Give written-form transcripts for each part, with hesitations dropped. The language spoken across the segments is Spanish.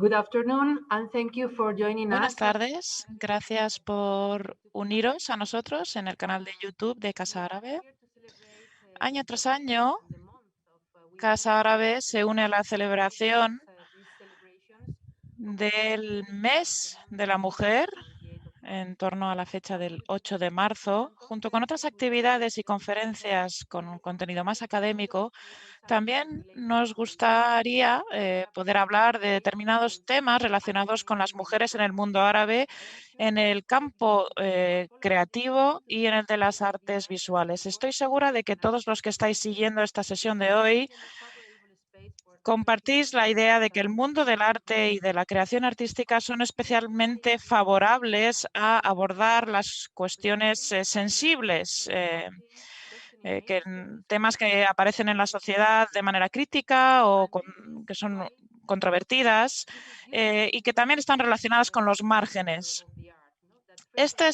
Buenas tardes, gracias por uniros a nosotros en el canal de YouTube de Casa Árabe. Año tras año, Casa Árabe se une a la celebración del mes de la mujer en torno a la fecha del 8 de marzo, junto con otras actividades y conferencias con un contenido más académico. También nos gustaría poder hablar de determinados temas relacionados con las mujeres en el mundo árabe, en el campo creativo y en el de las artes visuales. Estoy segura de que todos los que estáis siguiendo esta sesión de hoy compartís la idea de que el mundo del arte y de la creación artística son especialmente favorables a abordar las cuestiones sensibles, temas que aparecen en la sociedad de manera crítica o que son controvertidas y que también están relacionadas con los márgenes. Este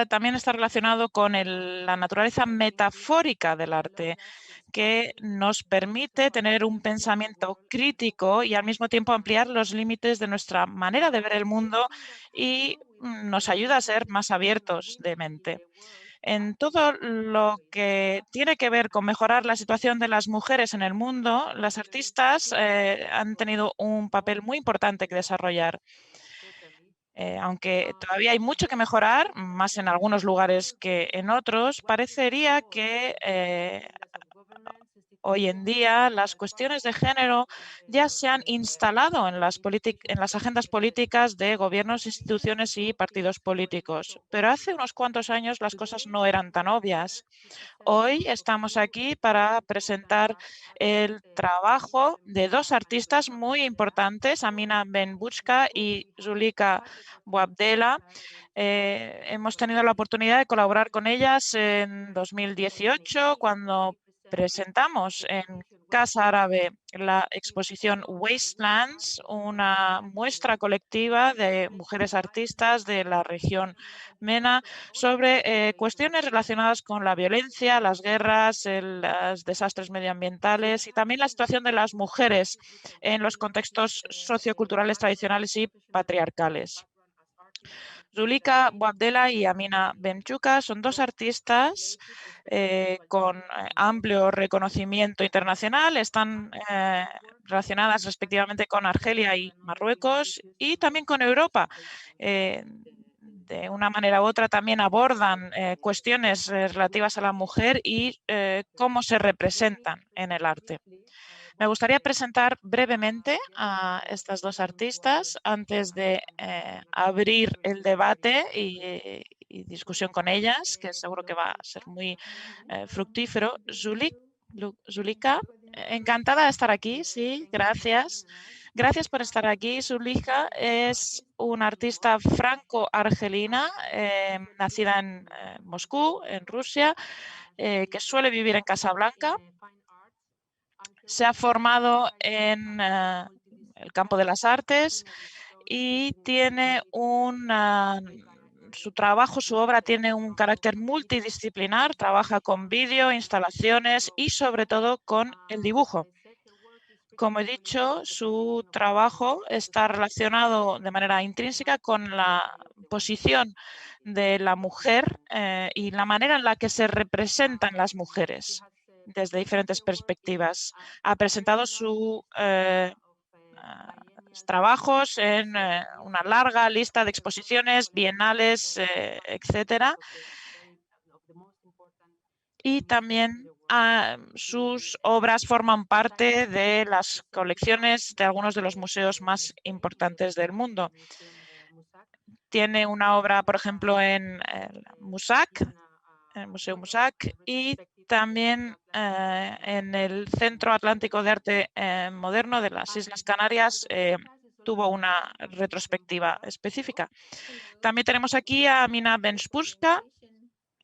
también está relacionado con la naturaleza metafórica del arte, que nos permite tener un pensamiento crítico y al mismo tiempo ampliar los límites de nuestra manera de ver el mundo y nos ayuda a ser más abiertos de mente. En todo lo que tiene que ver con mejorar la situación de las mujeres en el mundo, las artistas han tenido un papel muy importante que desarrollar. Aunque todavía hay mucho que mejorar, más en algunos lugares que en otros, parecería que hoy en día las cuestiones de género ya se han instalado en las agendas políticas de gobiernos, instituciones y partidos políticos. Pero hace unos cuantos años las cosas no eran tan obvias. Hoy estamos aquí para presentar el trabajo de dos artistas muy importantes, Amina Benbouchka y Zulika Boabdella. Hemos tenido la oportunidad de colaborar con ellas en 2018 cuando presentamos en Casa Árabe la exposición Wastelands, una muestra colectiva de mujeres artistas de la región MENA sobre cuestiones relacionadas con la violencia, las guerras, los desastres medioambientales y también la situación de las mujeres en los contextos socioculturales tradicionales y patriarcales. Zulika Boabdella y Amina Benchuka son dos artistas con amplio reconocimiento internacional. Están relacionadas respectivamente con Argelia y Marruecos y también con Europa. De una manera u otra también abordan cuestiones relativas a la mujer y cómo se representan en el arte. Me gustaría presentar brevemente a estas dos artistas antes de abrir el debate y discusión con ellas, que seguro que va a ser muy fructífero. Zulika, encantada de estar aquí, sí, gracias. Gracias por estar aquí. Zulika es una artista franco-argelina, nacida en Moscú, en Rusia, que suele vivir en Casablanca. Se ha formado en el campo de las artes y tiene su trabajo, su obra tiene un carácter multidisciplinar, trabaja con vídeo, instalaciones y sobre todo con el dibujo. Como he dicho, su trabajo está relacionado de manera intrínseca con la posición de la mujer y la manera en la que se representan las mujeres desde diferentes perspectivas. Ha presentado sus trabajos en una larga lista de exposiciones, bienales, etcétera. Y también sus obras forman parte de las colecciones de algunos de los museos más importantes del mundo. Tiene una obra, por ejemplo, en el Museo Mossack, y también en el Centro Atlántico de Arte Moderno de las Islas Canarias tuvo una retrospectiva específica. También tenemos aquí a Amina Benbouchka.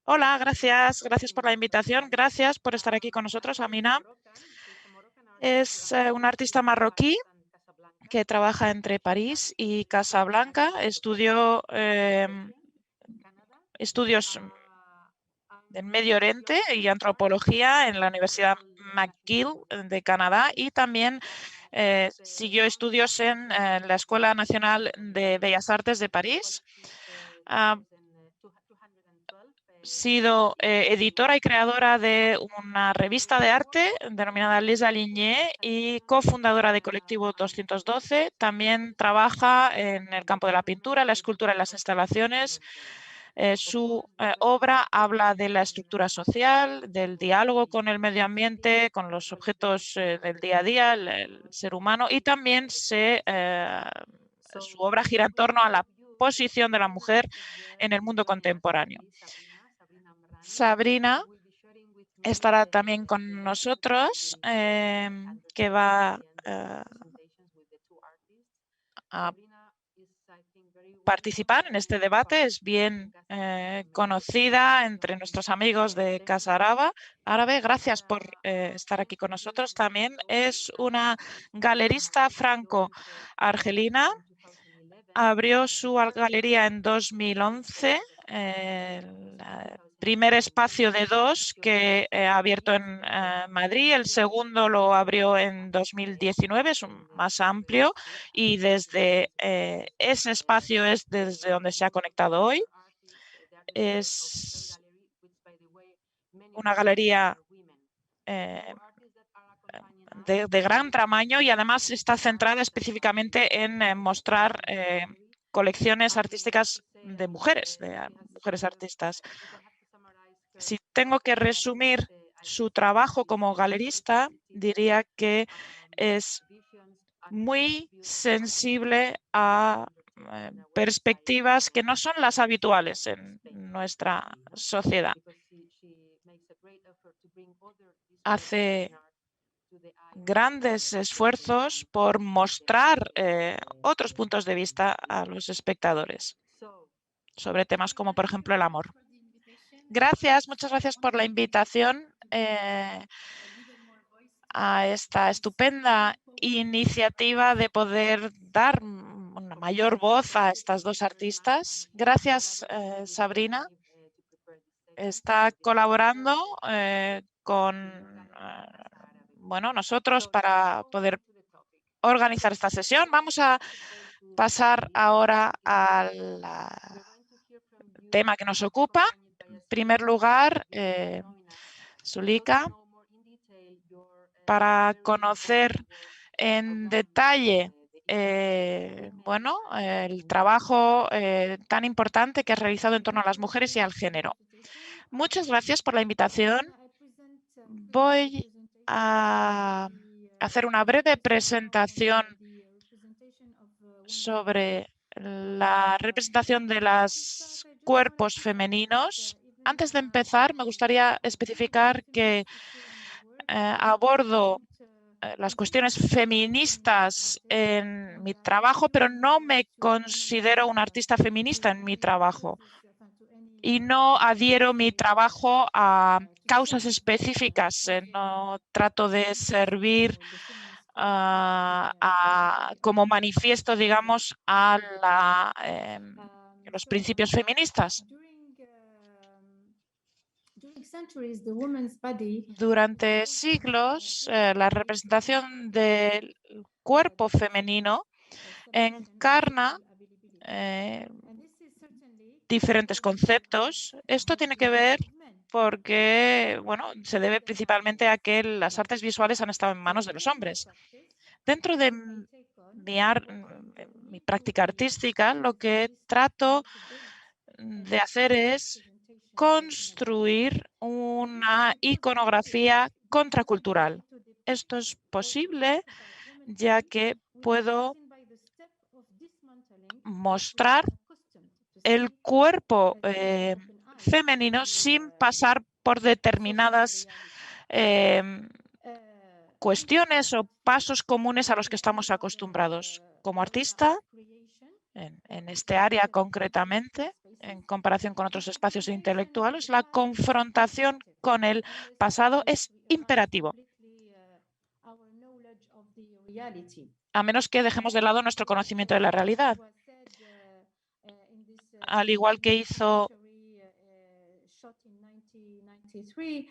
Hola, gracias por la invitación. Gracias por estar aquí con nosotros, Amina. Es una artista marroquí que trabaja entre París y Casablanca. Estudió estudios del Medio Oriente y antropología en la Universidad McGill de Canadá y también Siguió estudios en la Escuela Nacional de Bellas Artes de París. Ha sido editora y creadora de una revista de arte denominada Les Alignés y cofundadora de Colectivo 212. También trabaja en el campo de la pintura, la escultura y las instalaciones. Su obra habla de la estructura social, del diálogo con el medio ambiente, con los objetos del día a día, el ser humano, y también su obra gira en torno a la posición de la mujer en el mundo contemporáneo. Sabrina estará también con nosotros, que va a participar en este debate. Es bien conocida entre nuestros amigos de Casa Árabe. Gracias por estar aquí con nosotros. También es una galerista franco-argelina. Abrió su galería en 2011, el primer espacio de dos que ha abierto en Madrid. El segundo lo abrió en 2019, es más amplio, y desde ese espacio es desde donde se ha conectado hoy. Es una galería de gran tamaño y además está centrada específicamente en mostrar colecciones artísticas de mujeres artistas. Si tengo que resumir su trabajo como galerista, diría que es muy sensible a perspectivas que no son las habituales en nuestra sociedad. Hace grandes esfuerzos por mostrar otros puntos de vista a los espectadores sobre temas como, por ejemplo, el amor. Gracias, muchas gracias por la invitación a esta estupenda iniciativa de poder dar una mayor voz a estas dos artistas. Gracias, Sabrina. Está colaborando con nosotros para poder organizar esta sesión. Vamos a pasar ahora al tema que nos ocupa. En primer lugar, Zulika, para conocer en detalle el trabajo tan importante que has realizado en torno a las mujeres y al género. Muchas gracias por la invitación. Voy a hacer una breve presentación sobre la representación de los cuerpos femeninos. Antes de empezar, me gustaría especificar que abordo las cuestiones feministas en mi trabajo, pero no me considero una artista feminista en mi trabajo y no adhiero mi trabajo a causas específicas. No trato de servir como manifiesto, digamos, a los principios feministas. Durante siglos, la representación del cuerpo femenino encarna diferentes conceptos. Esto tiene que ver porque, se debe principalmente a que las artes visuales han estado en manos de los hombres. Dentro de mi práctica artística, lo que trato de hacer es construir una iconografía contracultural. Esto es posible ya que puedo mostrar el cuerpo femenino sin pasar por determinadas cuestiones o pasos comunes a los que estamos acostumbrados. Como artista, en este área concretamente, en comparación con otros espacios intelectuales, la confrontación con el pasado es imperativo, a menos que dejemos de lado nuestro conocimiento de la realidad. Al igual que hizo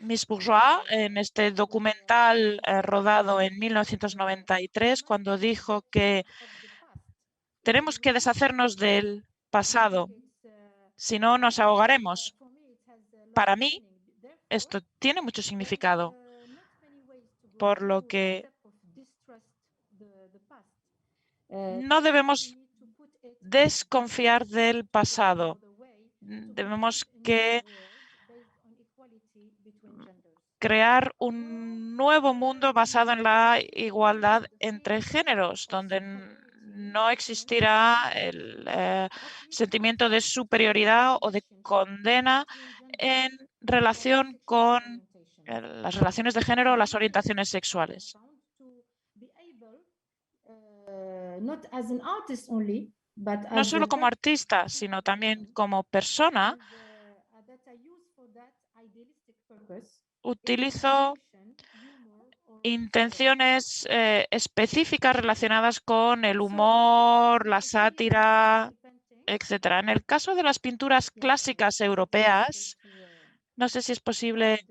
Miss Bourgeois, en este documental rodado en 1993, cuando dijo que tenemos que deshacernos del pasado, si no nos ahogaremos. Para mí, esto tiene mucho significado, por lo que no debemos desconfiar del pasado. Debemos que crear un nuevo mundo basado en la igualdad entre géneros, donde no existirá el sentimiento de superioridad o de condena en relación con las relaciones de género o las orientaciones sexuales. No solo como artista, sino también como persona, utilizo intenciones específicas relacionadas con el humor, la sátira, etc. En el caso de las pinturas clásicas europeas, no sé si es posible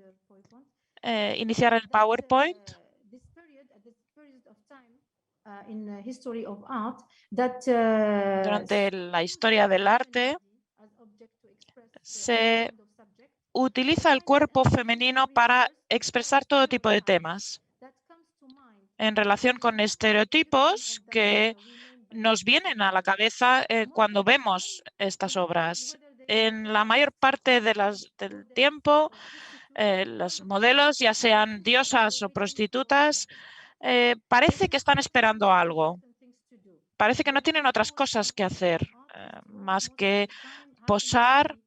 iniciar el PowerPoint. Durante la historia del arte, se utiliza el cuerpo femenino para expresar todo tipo de temas en relación con estereotipos que nos vienen a la cabeza cuando vemos estas obras. En la mayor parte del tiempo, los modelos, ya sean diosas o prostitutas, parece que están esperando algo. Parece que no tienen otras cosas que hacer más que posar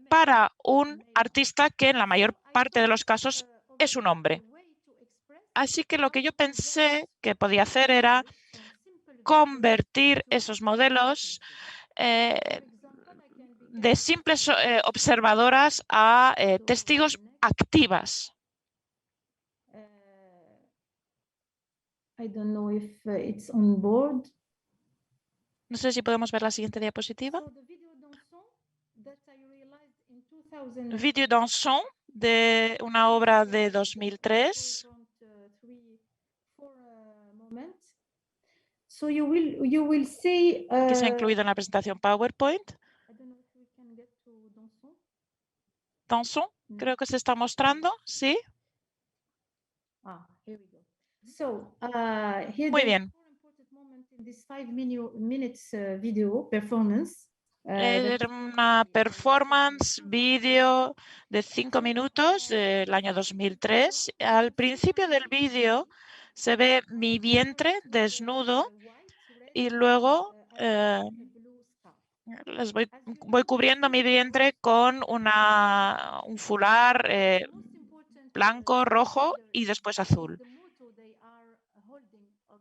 para un artista que en la mayor parte de los casos es un hombre. Así que lo que yo pensé que podía hacer era convertir esos modelos de simples observadoras a testigos activas. No sé si podemos ver la siguiente diapositiva. Video Dansant, de una obra de 2003. Que se ha incluido en la presentación PowerPoint. Dansant, creo que se está mostrando, ¿sí? Muy bien. Era una performance vídeo de 5 minutos del año 2003. Al principio del vídeo se ve mi vientre desnudo y luego voy cubriendo mi vientre con un fular blanco, rojo y después azul.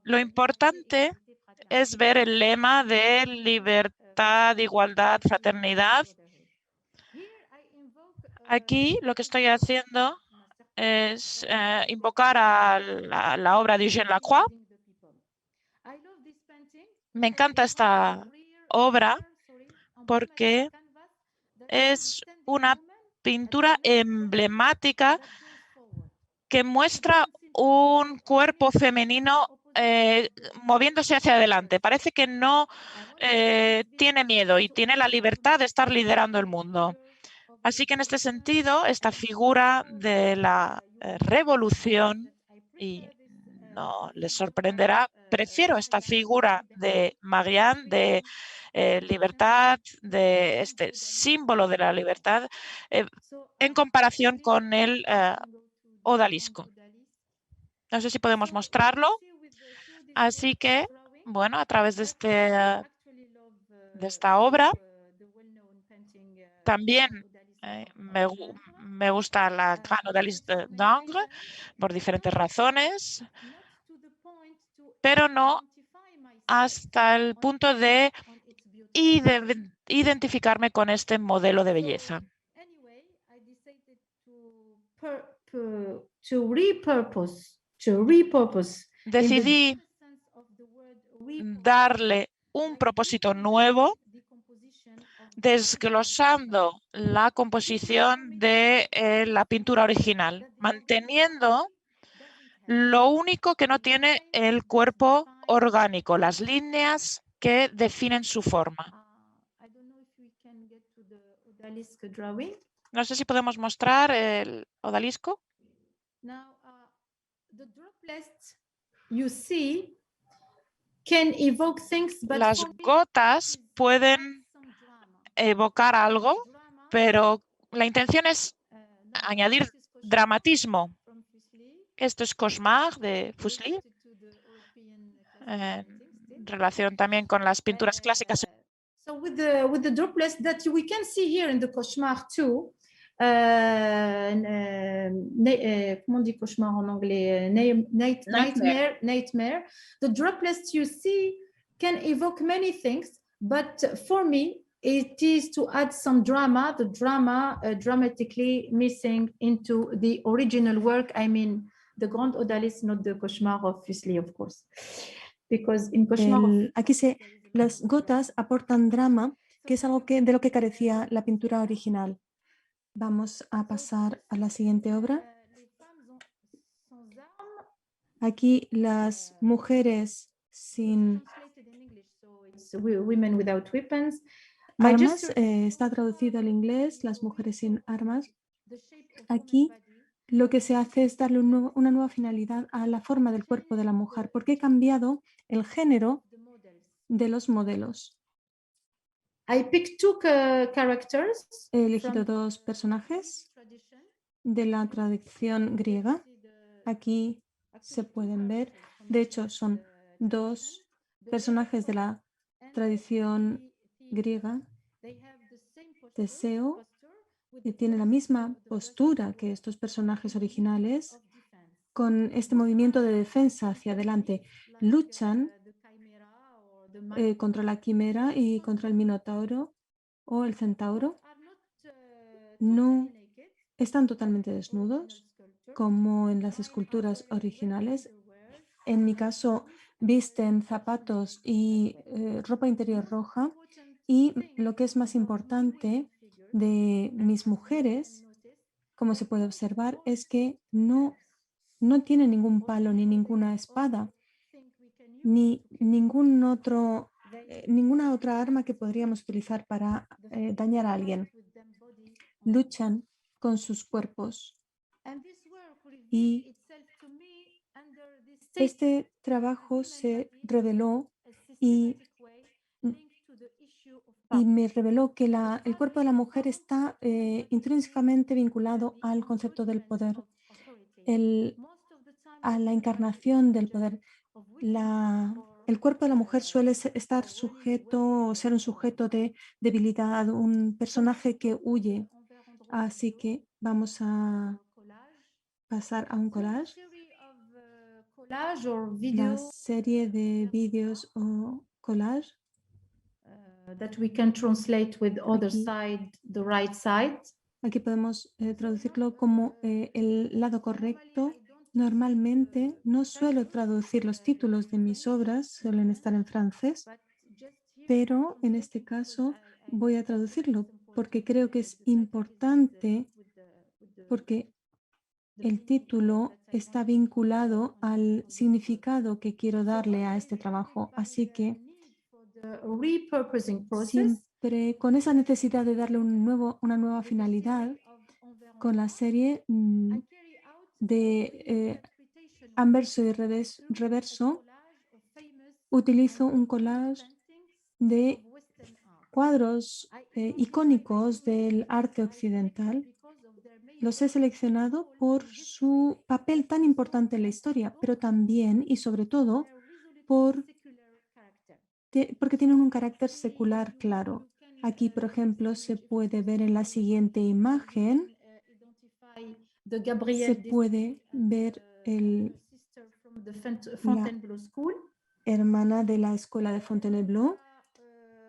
Lo importante es ver el lema de libertad, igualdad, fraternidad. Aquí lo que estoy haciendo es invocar a la obra de Eugène Lacroix. Me encanta esta obra porque es una pintura emblemática que muestra un cuerpo femenino moviéndose hacia adelante. Parece que no tiene miedo y tiene la libertad de estar liderando el mundo. Así que en este sentido, esta figura de la revolución, y no les sorprenderá, prefiero esta figura de Marianne, de libertad, de este símbolo de la libertad, en comparación con el odalisco. No sé si podemos mostrarlo. Así que, bueno, a través de esta obra, también me gusta la Gran Odalisque d'Angers por diferentes razones, pero no hasta el punto de identificarme con este modelo de belleza. Decidí darle un propósito nuevo desglosando la composición de la pintura original, manteniendo lo único que no tiene el cuerpo orgánico, las líneas que definen su forma. No sé si podemos mostrar el odalisco. Las gotas pueden evocar algo, pero la intención es añadir dramatismo. Esto es Cauchemar de Fuseli, en relación también con las pinturas clásicas. So with the droplets that we can see here in the cauchemar too, comment on dit cauchemar en anglais? Nightmare. The droplets you see can evoke many things, but for me, it is to add some drama, the drama dramatically missing into the original work. I mean, the Grand Odalisque, not the Cauchemar of Fuseli, of course. Because in Cauchemar... Las gotas aportan drama, que es algo de lo que carecía la pintura original. Vamos a pasar a la siguiente obra. Aquí las mujeres sin Women without weapons. armas, está traducido al inglés, las mujeres sin armas. Aquí lo que se hace es darle una nueva finalidad a la forma del cuerpo de la mujer, porque he cambiado el género de los modelos. I picked two characters. He elegido dos personajes de la tradición griega. Aquí se pueden ver. De hecho, son dos personajes de la tradición griega. Teseo tiene la misma postura que estos personajes originales, con este movimiento de defensa hacia adelante. Luchan contra la quimera y contra el minotauro o el centauro. No están totalmente desnudos, como en las esculturas originales. En mi caso, visten zapatos y ropa interior roja. Y lo que es más importante de mis mujeres, como se puede observar, es que no tienen ningún palo ni ninguna espada, ni ninguna otra arma que podríamos utilizar para dañar a alguien. Luchan con sus cuerpos. Y este trabajo se reveló y me reveló que el cuerpo de la mujer está intrínsecamente vinculado al concepto del poder, a la encarnación del poder. El cuerpo de la mujer suele estar sujeto o ser un sujeto de debilidad, un personaje que huye. Así que vamos a pasar a un collage. La serie de vídeos o collage that we can translate with other side, the right side. Aquí podemos traducirlo como el lado correcto. Normalmente no suelo traducir los títulos de mis obras, suelen estar en francés, pero en este caso voy a traducirlo porque creo que es importante, porque el título está vinculado al significado que quiero darle a este trabajo. Así que siempre con esa necesidad de darle una nueva finalidad, con la serie de anverso y reverso, utilizo un collage de cuadros icónicos del arte occidental. Los he seleccionado por su papel tan importante en la historia, pero también y sobre todo porque tienen un carácter secular claro. Aquí, por ejemplo, se puede ver en la siguiente imagen, se puede ver la hermana de la escuela de Fontainebleau,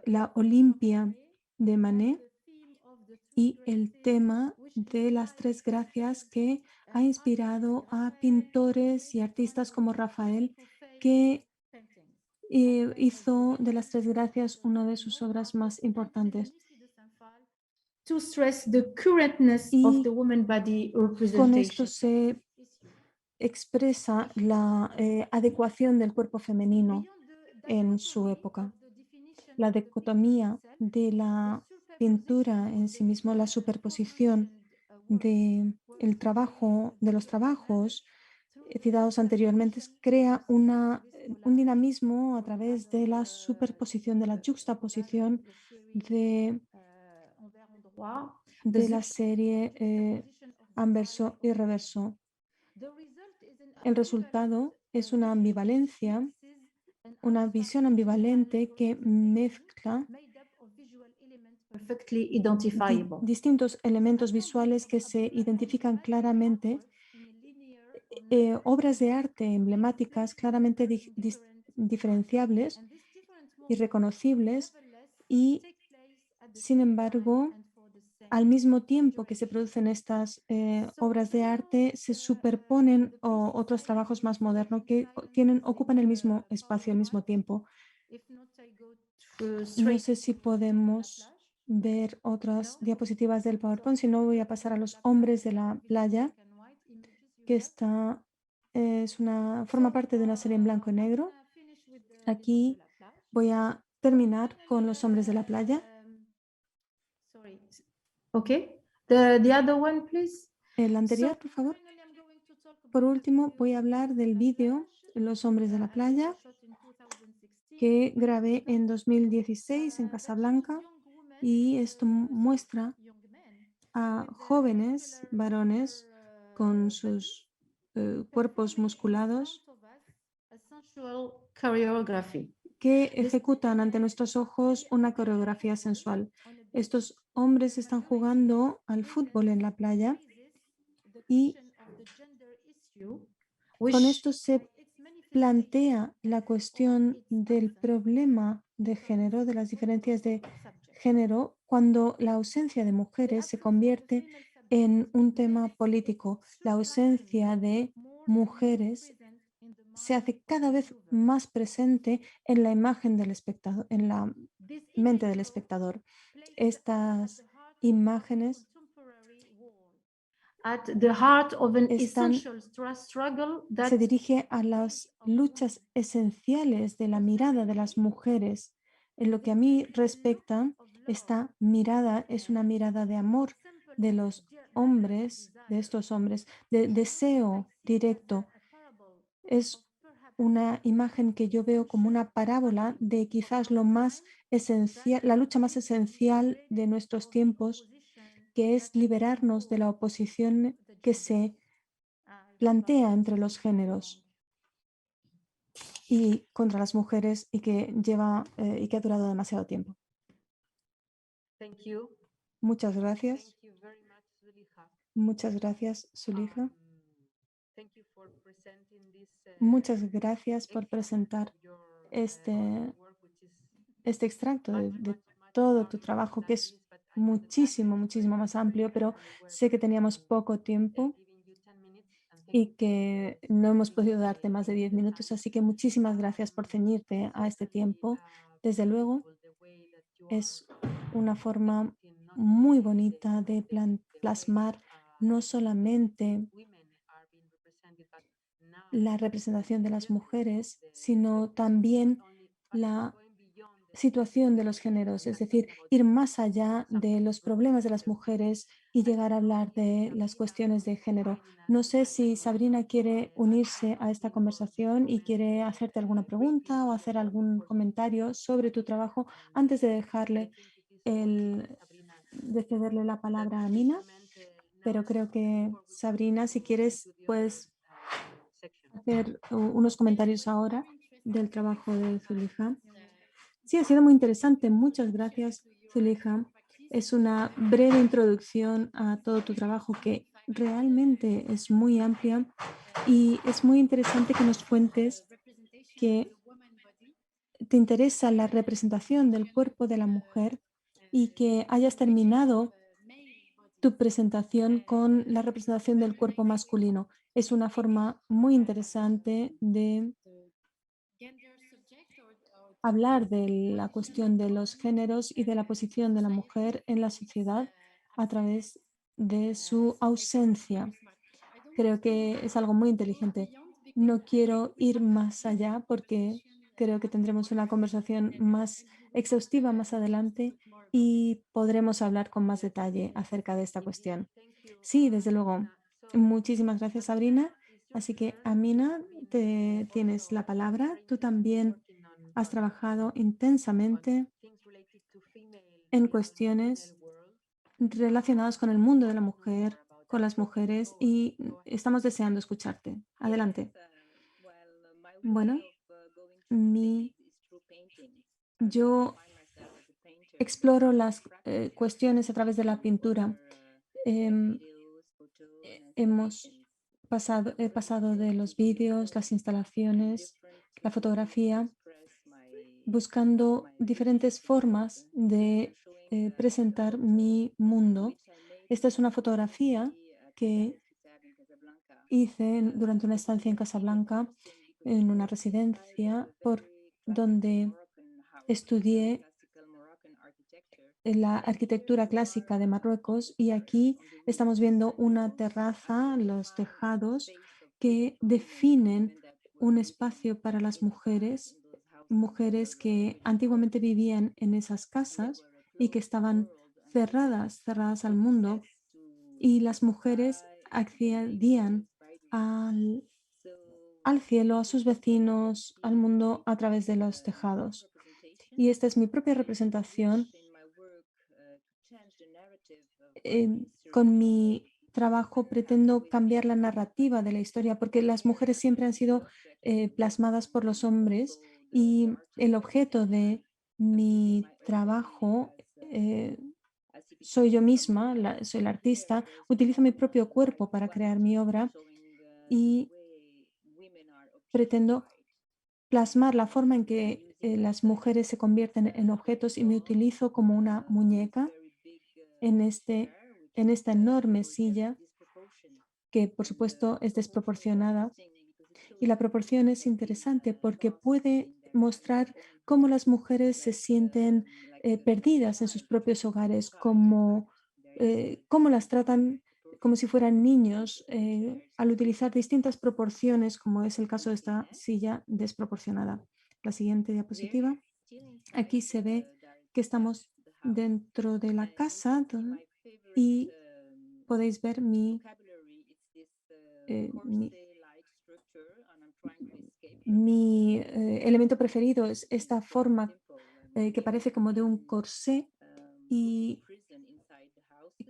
la Olimpia de Manet y el tema de las tres gracias que ha inspirado a pintores y artistas como Rafael, que hizo de las tres gracias una de sus obras más importantes. to stress the currentness of Y the woman body con esto representation. se expresa la adecuación del cuerpo femenino en su época. La dicotomía de la pintura en sí mismo, la superposición de el trabajo, de los trabajos citados anteriormente, crea un dinamismo a través de la superposición, de la juxtaposición de, de la serie anverso y reverso. El resultado es una ambivalencia, una visión ambivalente que mezcla Perfectly identifiable. distintos elementos visuales que se identifican claramente, obras de arte emblemáticas claramente diferenciables y reconocibles y, sin embargo, al mismo tiempo que se producen estas obras de arte, se superponen otros trabajos más modernos que ocupan el mismo espacio al mismo tiempo. No sé si podemos ver otras diapositivas del PowerPoint, si no voy a pasar a los hombres de la playa, que forma parte de una serie en blanco y negro. Aquí voy a terminar con los hombres de la playa. Sorry. Okay. The other one, please. El anterior, por favor. Por último, voy a hablar del vídeo Los hombres de la playa que grabé en 2016 en Casablanca, y esto muestra a jóvenes varones con sus cuerpos musculados que ejecutan ante nuestros ojos una coreografía sensual. Estos hombres están jugando al fútbol en la playa y con esto se plantea la cuestión del problema de género, de las diferencias de género, cuando la ausencia de mujeres se convierte en un tema político. La ausencia de mujeres se hace cada vez más presente en la imagen del espectador, en la mente del espectador. Estas imágenes at the heart of an están essential struggle se that dirige a las luchas esenciales de la mirada de las mujeres. En lo que a mí respecta, esta mirada es una mirada de amor de los hombres, de estos hombres, de deseo directo. Es una imagen que yo veo como una parábola de quizás lo más esencial, la lucha más esencial de nuestros tiempos, que es liberarnos de la oposición que se plantea entre los géneros y contra las mujeres y que ha durado demasiado tiempo. Thank you. Muchas gracias. Thank you very much, Zuliha. Muchas gracias, Zulija. Thank you for presenting this, Muchas gracias por extract presentar of your, este, body work, which is este extracto much, de much, much todo more tu trabajo, que than es this, but I understand that muchísimo más amplio, pero we were sé que teníamos poco tiempo giving you 10 minutes, and thank y you que for no hemos respecting podido darte más de 10 the minutos, time. así que muchísimas gracias por ceñirte a este Certainly, tiempo. Desde luego, beautiful the way that you es are una forma depicting not muy only bonita de the way plasmar that no solamente women are being represented, but now la representación de las gender mujeres, of the sino spectrum, también not only but la going beyond the situación de los géneros, es decir, ir más allá de los problemas de las mujeres y llegar a hablar de las cuestiones de género. No sé si Sabrina quiere unirse a esta conversación y quiere hacerte alguna pregunta o hacer algún comentario sobre tu trabajo antes de cederle la palabra a Nina, pero creo que Sabrina, si quieres, puedes hacer unos comentarios ahora del trabajo de Zulija. Sí, ha sido muy interesante. Muchas gracias, Zulija. Es una breve introducción a todo tu trabajo que realmente es muy amplia, y es muy interesante que nos cuentes que te interesa la representación del cuerpo de la mujer y que hayas terminado tu presentación con la representación del cuerpo masculino. Es una forma muy interesante de hablar de la cuestión de los géneros y de la posición de la mujer en la sociedad, a través de su ausencia. Creo que es algo muy inteligente. No quiero ir más allá porque creo que tendremos una conversación más exhaustiva más adelante y podremos hablar con más detalle acerca de esta cuestión. Sí, desde luego. Muchísimas gracias, Sabrina. Así que, Amina, te tienes la palabra. Tú también has trabajado intensamente en cuestiones relacionadas con el mundo de la mujer, con las mujeres, y estamos deseando escucharte. Adelante. Bueno, mi, yo exploro las cuestiones a través de la pintura. Em, he pasado de los vídeos, las instalaciones, la fotografía, buscando diferentes formas de presentar mi mundo. Esta es una fotografía que hice durante una estancia en Casablanca, en una residencia por donde estudié la arquitectura clásica de Marruecos, y aquí estamos viendo una terraza, los tejados que definen un espacio para las mujeres, mujeres que antiguamente vivían en esas casas y que estaban cerradas al mundo, y las mujeres accedían al, al cielo, a sus vecinos, al mundo a través de los tejados. Y esta es mi propia representación. Con mi trabajo pretendo cambiar la narrativa de la historia, porque las mujeres siempre han sido plasmadas por los hombres, y el objeto de mi trabajo soy yo misma, soy la artista, utilizo mi propio cuerpo para crear mi obra y pretendo plasmar la forma en que las mujeres se convierten en objetos, y me utilizo como una muñeca en, en esta enorme silla que por supuesto es desproporcionada. Y la proporción es interesante porque puede mostrar cómo las mujeres se sienten perdidas en sus propios hogares, cómo las tratan como si fueran niños, al utilizar distintas proporciones, como es el caso de esta silla desproporcionada. La siguiente diapositiva. Aquí se ve que estamos dentro de la casa y podéis ver mi elemento preferido es esta forma que parece como de un corsé y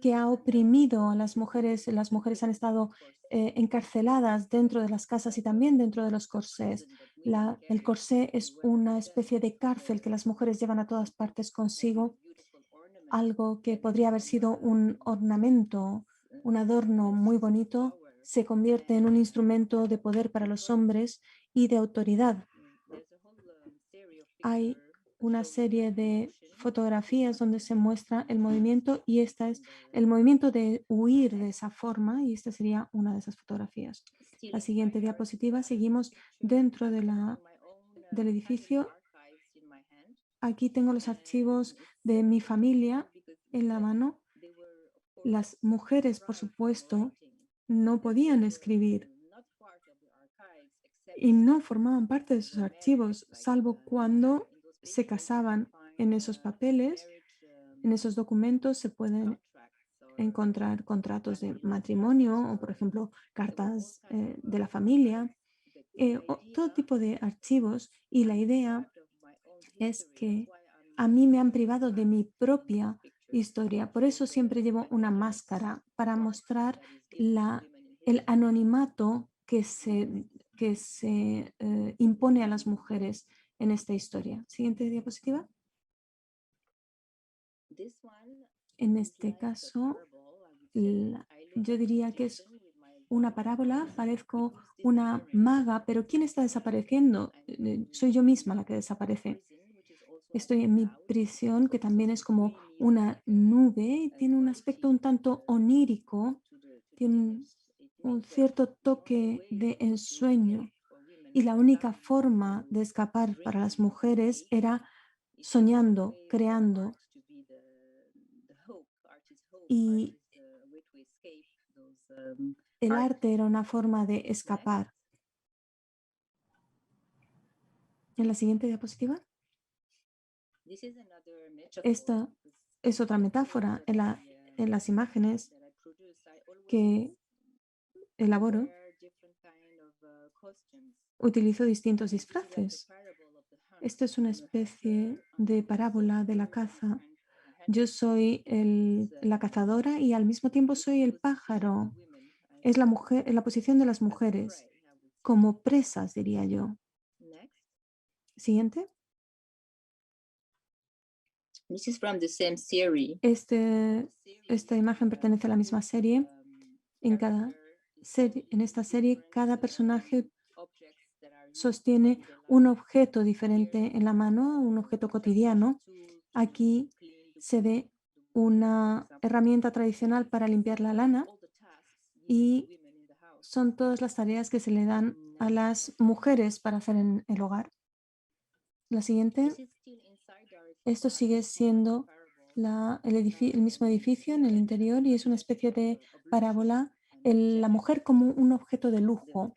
que ha oprimido a las mujeres. Las mujeres han estado encarceladas dentro de las casas y también dentro de los corsés. El corsé es una especie de cárcel que las mujeres llevan a todas partes consigo, algo que podría haber sido un ornamento, un adorno muy bonito, se convierte en un instrumento de poder para los hombres y de autoridad. Hay una serie de fotografías donde se muestra el movimiento, y esta es el movimiento de huir de esa forma, y esta sería una de esas fotografías. La siguiente diapositiva, seguimos dentro del edificio. Aquí tengo los archivos de mi familia en la mano. Las mujeres, por supuesto, no podían escribir y no formaban parte de sus archivos, salvo cuando se casaban. En esos papeles, en esos documentos, se pueden encontrar contratos de matrimonio o, por ejemplo, cartas de la familia, todo tipo de archivos. Y la idea es que a mí me han privado de mi propia historia. Por eso siempre llevo una máscara, para mostrar el anonimato que se impone a las mujeres en esta historia. Siguiente diapositiva. En este caso, yo diría que es una parábola. Parezco una maga, pero ¿quién está desapareciendo? Soy yo misma la que desaparece. Estoy en mi prisión, que también es como una nube y tiene un aspecto un tanto onírico, tiene un cierto toque de ensueño. Y la única forma de escapar para las mujeres era soñando, creando. y el arte era una forma de escapar. En la siguiente diapositiva. Esta es otra metáfora en las imágenes que elaboro. Utilizo distintos disfraces. Esto es una especie de parábola de la caza. Yo soy la cazadora y al mismo tiempo soy el pájaro. Es la mujer, en la posición de las mujeres, como presas, diría yo. Siguiente. Esta imagen pertenece a la misma serie. En esta serie, cada personaje sostiene un objeto diferente en la mano, un objeto cotidiano. Aquí se ve una herramienta tradicional para limpiar la lana y son todas las tareas que se le dan a las mujeres para hacer en el hogar. La siguiente. Esto sigue siendo el mismo edificio en el interior y es una especie de parábola. La mujer como un objeto de lujo.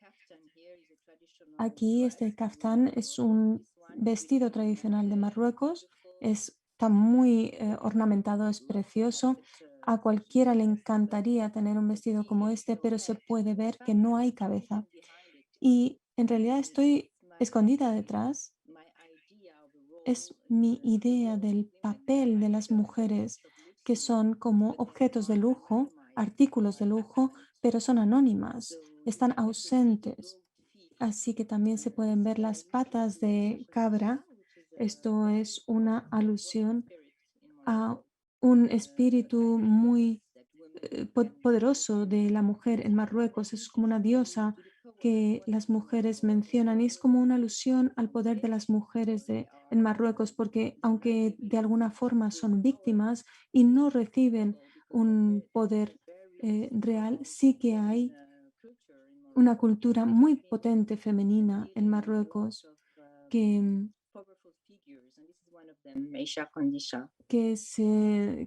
Aquí este kaftán es un vestido tradicional de Marruecos. Está muy ornamentado, es precioso. A cualquiera le encantaría tener un vestido como este, pero se puede ver que no hay cabeza. Y en realidad estoy escondida detrás. Es mi idea del papel de las mujeres, que son como objetos de lujo, artículos de lujo, pero son anónimas, están ausentes. Así que también se pueden ver las patas de cabra. Esto es una alusión a un espíritu muy poderoso de la mujer en Marruecos. Es como una diosa que las mujeres mencionan y es como una alusión al poder de las mujeres en Marruecos, porque aunque de alguna forma son víctimas y no reciben un poder real, sí que hay una cultura muy potente femenina en Marruecos que,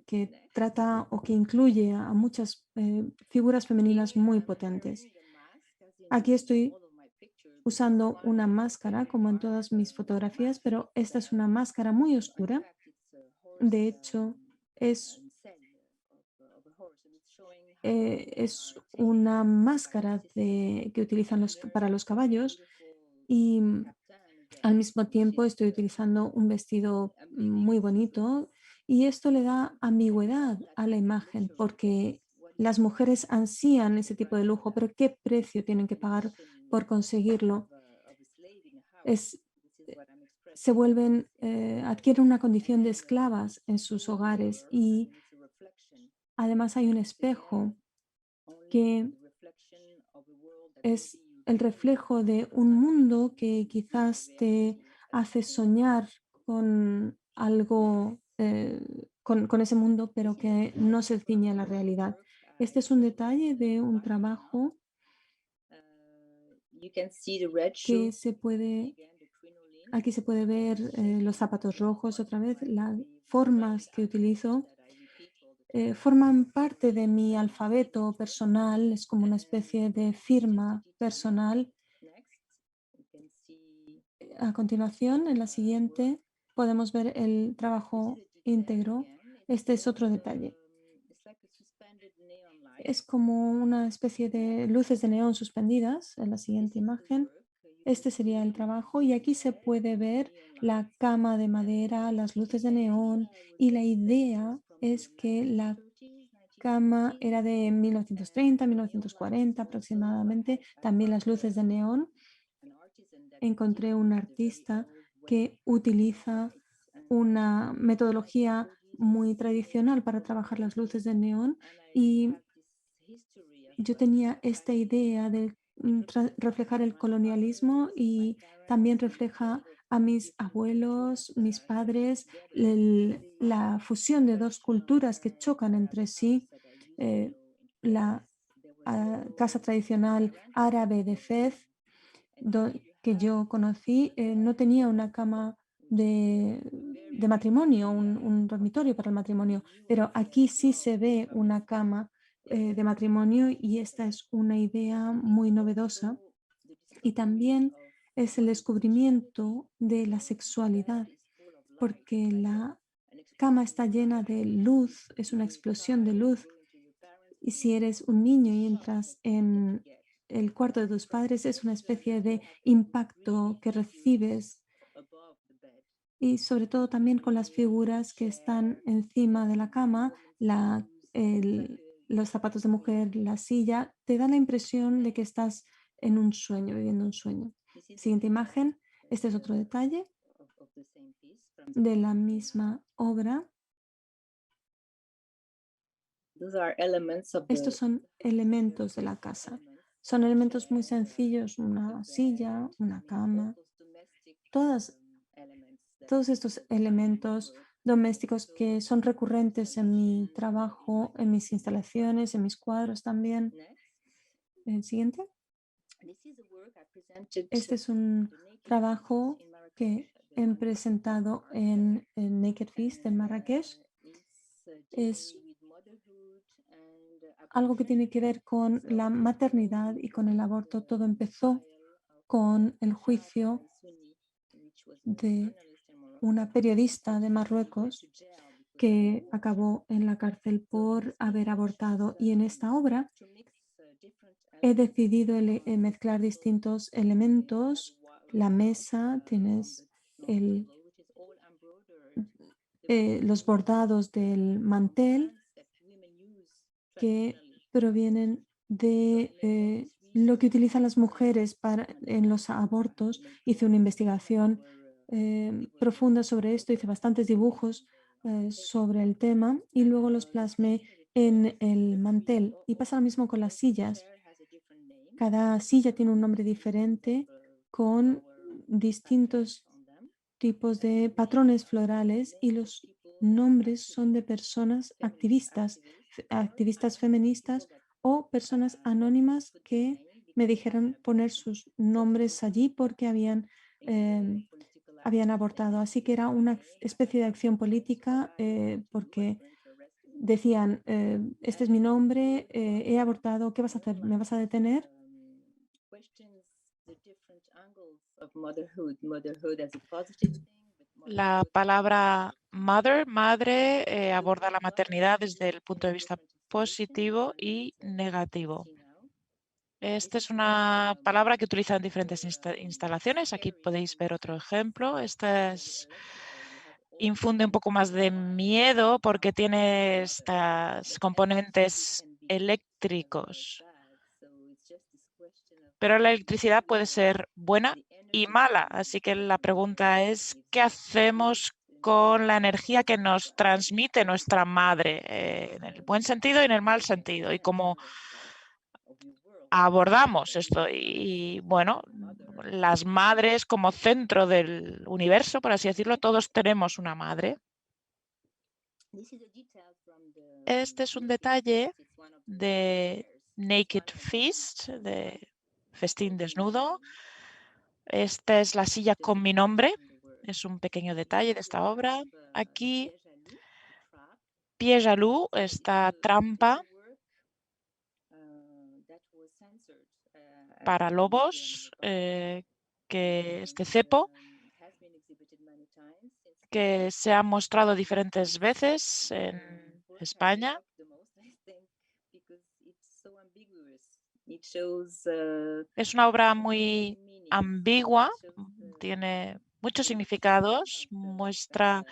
que trata o que incluye a muchas figuras femeninas muy potentes. Aquí estoy usando una máscara como en todas mis fotografías, pero esta es una máscara muy oscura. De hecho, es una máscara que utilizan para los caballos y al mismo tiempo estoy utilizando un vestido muy bonito y esto le da ambigüedad a la imagen porque las mujeres ansían ese tipo de lujo, pero ¿qué precio tienen que pagar por conseguirlo? Se vuelven, adquieren una condición de esclavas en sus hogares y además hay un espejo que es el reflejo de un mundo que quizás te hace soñar con algo, con ese mundo, pero que no se ciñe a la realidad. Este es un detalle de un trabajo que aquí se puede ver los zapatos rojos otra vez, las formas que utilizo. Forman parte de mi alfabeto personal, es como una especie de firma personal. A continuación, en la siguiente, podemos ver el trabajo íntegro. Este es otro detalle. Es como una especie de luces de neón suspendidas en la siguiente imagen. Este sería el trabajo y aquí se puede ver la cama de madera, las luces de neón y la idea es que la cama era de 1930, 1940 aproximadamente. También las luces de neón. Encontré un artista que utiliza una metodología muy tradicional para trabajar las luces de neón y yo tenía esta idea de reflejar el colonialismo y también refleja a mis abuelos, mis padres, la fusión de dos culturas que chocan entre sí. La casa tradicional árabe de Fez, que yo conocí, no tenía una cama de matrimonio, un dormitorio para el matrimonio, pero aquí sí se ve una cama de matrimonio y esta es una idea muy novedosa y también es el descubrimiento de la sexualidad, porque la cama está llena de luz, es una explosión de luz. Y si eres un niño y entras en el cuarto de tus padres, es una especie de impacto que recibes y sobre todo también con las figuras que están encima de la cama, los zapatos de mujer, la silla, te da la impresión de que estás en un sueño, viviendo un sueño. Siguiente imagen, este es otro detalle de la misma obra. Estos son elementos de la casa. Son elementos muy sencillos, una silla, una cama, todos estos elementos domésticos que son recurrentes en mi trabajo, en mis instalaciones, en mis cuadros también. El siguiente. Este es un trabajo que he presentado en Naked Feast en Marrakech. Es algo que tiene que ver con la maternidad y con el aborto. Todo empezó con el juicio de una periodista de Marruecos que acabó en la cárcel por haber abortado. Y en esta obra he decidido mezclar distintos elementos. La mesa, tienes los bordados del mantel que provienen de lo que utilizan las mujeres en los abortos. Hice una investigación profunda sobre esto, hice bastantes dibujos sobre el tema y luego los plasmé en el mantel. Y pasa lo mismo con las sillas. Cada silla tiene un nombre diferente con distintos tipos de patrones florales y los nombres son de personas activistas, activistas feministas o personas anónimas que me dijeron poner sus nombres allí porque habían abortado. Así que era una especie de acción política porque decían, este es mi nombre, he abortado, ¿qué vas a hacer? ¿Me vas a detener? La palabra mother, madre, aborda la maternidad desde el punto de vista positivo y negativo. Esta es una palabra que utilizan diferentes instalaciones. Aquí podéis ver otro ejemplo. Infunde un poco más de miedo porque tiene estos componentes eléctricos. Pero la electricidad puede ser buena y mala. Así que la pregunta es, ¿qué hacemos con la energía que nos transmite nuestra madre? En el buen sentido y en el mal sentido. Y cómo abordamos esto. Y bueno, las madres como centro del universo, por así decirlo, todos tenemos una madre. Este es un detalle de Naked Feast, de Festín Desnudo. Esta es la silla con mi nombre. Es un pequeño detalle de esta obra. Aquí, Pied Jaloux, esta trampa para lobos, que este cepo, que se ha mostrado diferentes veces en España. Es una obra muy ambigua, tiene muchos significados, muestra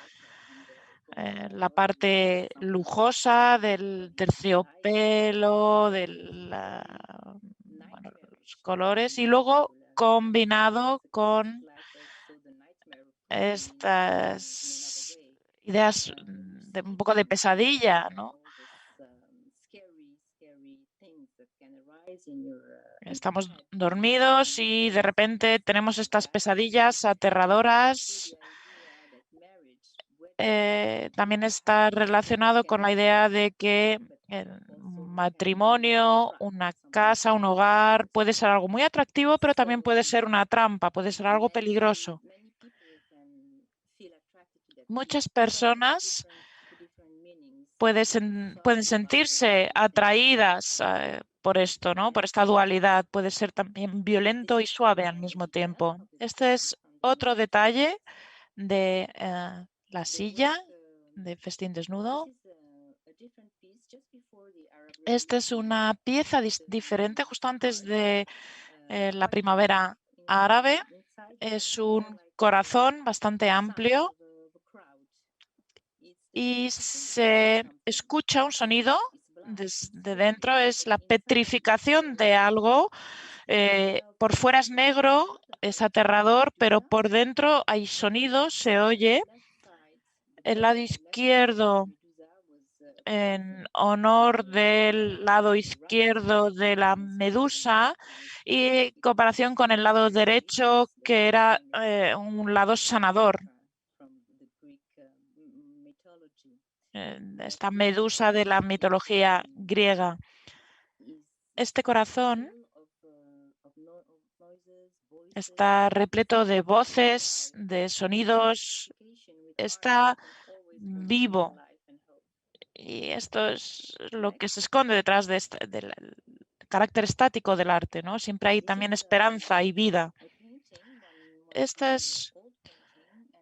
la parte lujosa del terciopelo, bueno, los colores y luego combinado con estas ideas de un poco de pesadilla, ¿no? Estamos dormidos y de repente tenemos estas pesadillas aterradoras. También está relacionado con la idea de que el matrimonio, una casa, un hogar puede ser algo muy atractivo, pero también puede ser una trampa, puede ser algo peligroso. Muchas personas pueden sentirse atraídas por esto, ¿no? Por esta dualidad. Puede ser también violento y suave al mismo tiempo. Este es otro detalle de la silla de festín desnudo. Esta es una pieza diferente justo antes de la primavera árabe. Es un corazón bastante amplio y se escucha un sonido desde dentro. Es la petrificación de algo. Por fuera es negro, es aterrador, pero por dentro hay sonido, se oye. El lado izquierdo, en honor del lado izquierdo de la medusa, y en comparación con el lado derecho, que era un lado sanador. Esta medusa de la mitología griega. Este corazón está repleto de voces, de sonidos, está vivo. Y esto es lo que se esconde detrás de del carácter estático del arte, ¿no? Siempre hay también esperanza y vida. Este es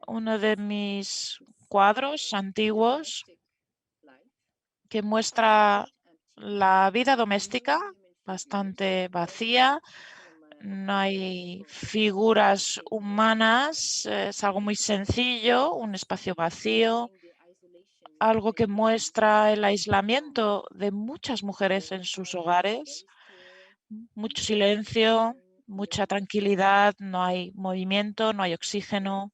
uno de mis cuadros antiguos que muestra la vida doméstica bastante vacía. No hay figuras humanas, es algo muy sencillo, un espacio vacío, algo que muestra el aislamiento de muchas mujeres en sus hogares, mucho silencio, mucha tranquilidad, no hay movimiento, no hay oxígeno.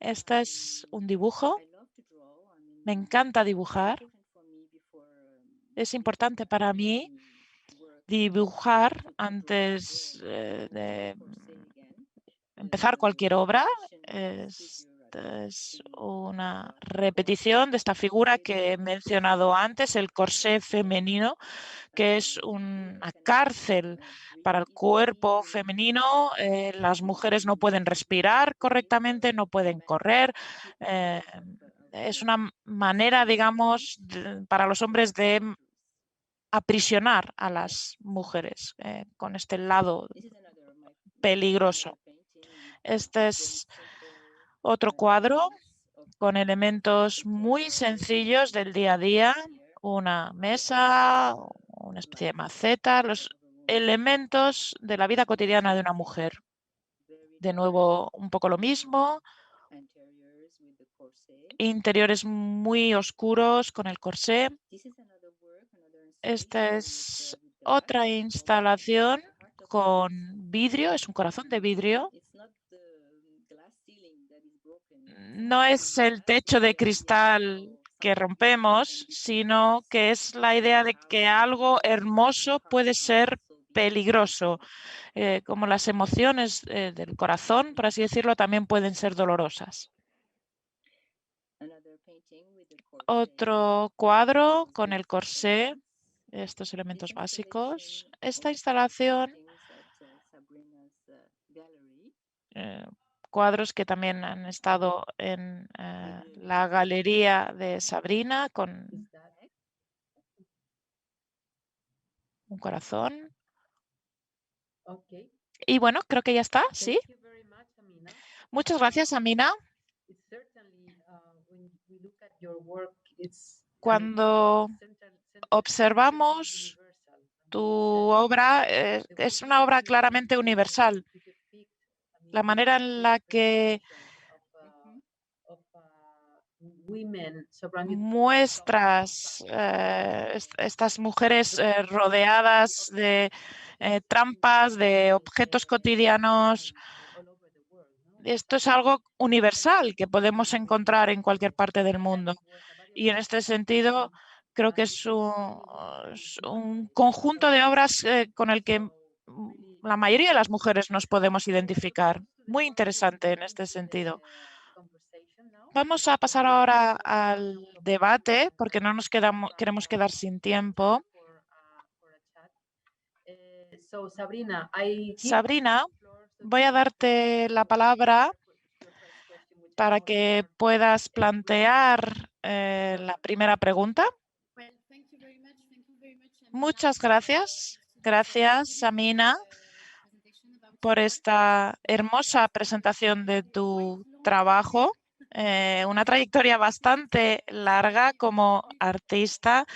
Este es un dibujo. Me encanta dibujar. Es importante para mí dibujar antes de empezar cualquier obra. Es una repetición de esta figura que he mencionado antes, el corsé femenino, que es una cárcel para el cuerpo femenino. Las mujeres no pueden respirar correctamente, no pueden correr. Es una manera, digamos, para los hombres de aprisionar a las mujeres con este lado peligroso. Este es otro cuadro con elementos muy sencillos del día a día, una mesa, una especie de maceta, los elementos de la vida cotidiana de una mujer. De nuevo, un poco lo mismo, interiores muy oscuros con el corsé. Esta es otra instalación con vidrio, es un corazón de vidrio. No es el techo de cristal que rompemos, sino que es la idea de que algo hermoso puede ser peligroso, como las emociones del corazón, por así decirlo, también pueden ser dolorosas. Otro cuadro con el corsé, estos elementos básicos. Esta instalación, cuadros que también han estado en la galería de Sabrina con un corazón. Y bueno, creo que ya está, ¿sí? Muchas gracias, Amina. Cuando observamos tu obra, es una obra claramente universal. La manera en la que muestras estas mujeres rodeadas de trampas, de objetos cotidianos. Esto es algo universal que podemos encontrar en cualquier parte del mundo. Y en este sentido, creo que es un conjunto de obras con el que la mayoría de las mujeres nos podemos identificar. Muy interesante en este sentido. Vamos a pasar ahora al debate porque no nos queremos quedar sin tiempo. Sabrina, Voy a darte la palabra para que puedas plantear la primera pregunta. Muchas gracias. Gracias, Amina, por esta hermosa presentación de tu trabajo. Una trayectoria bastante larga como artista.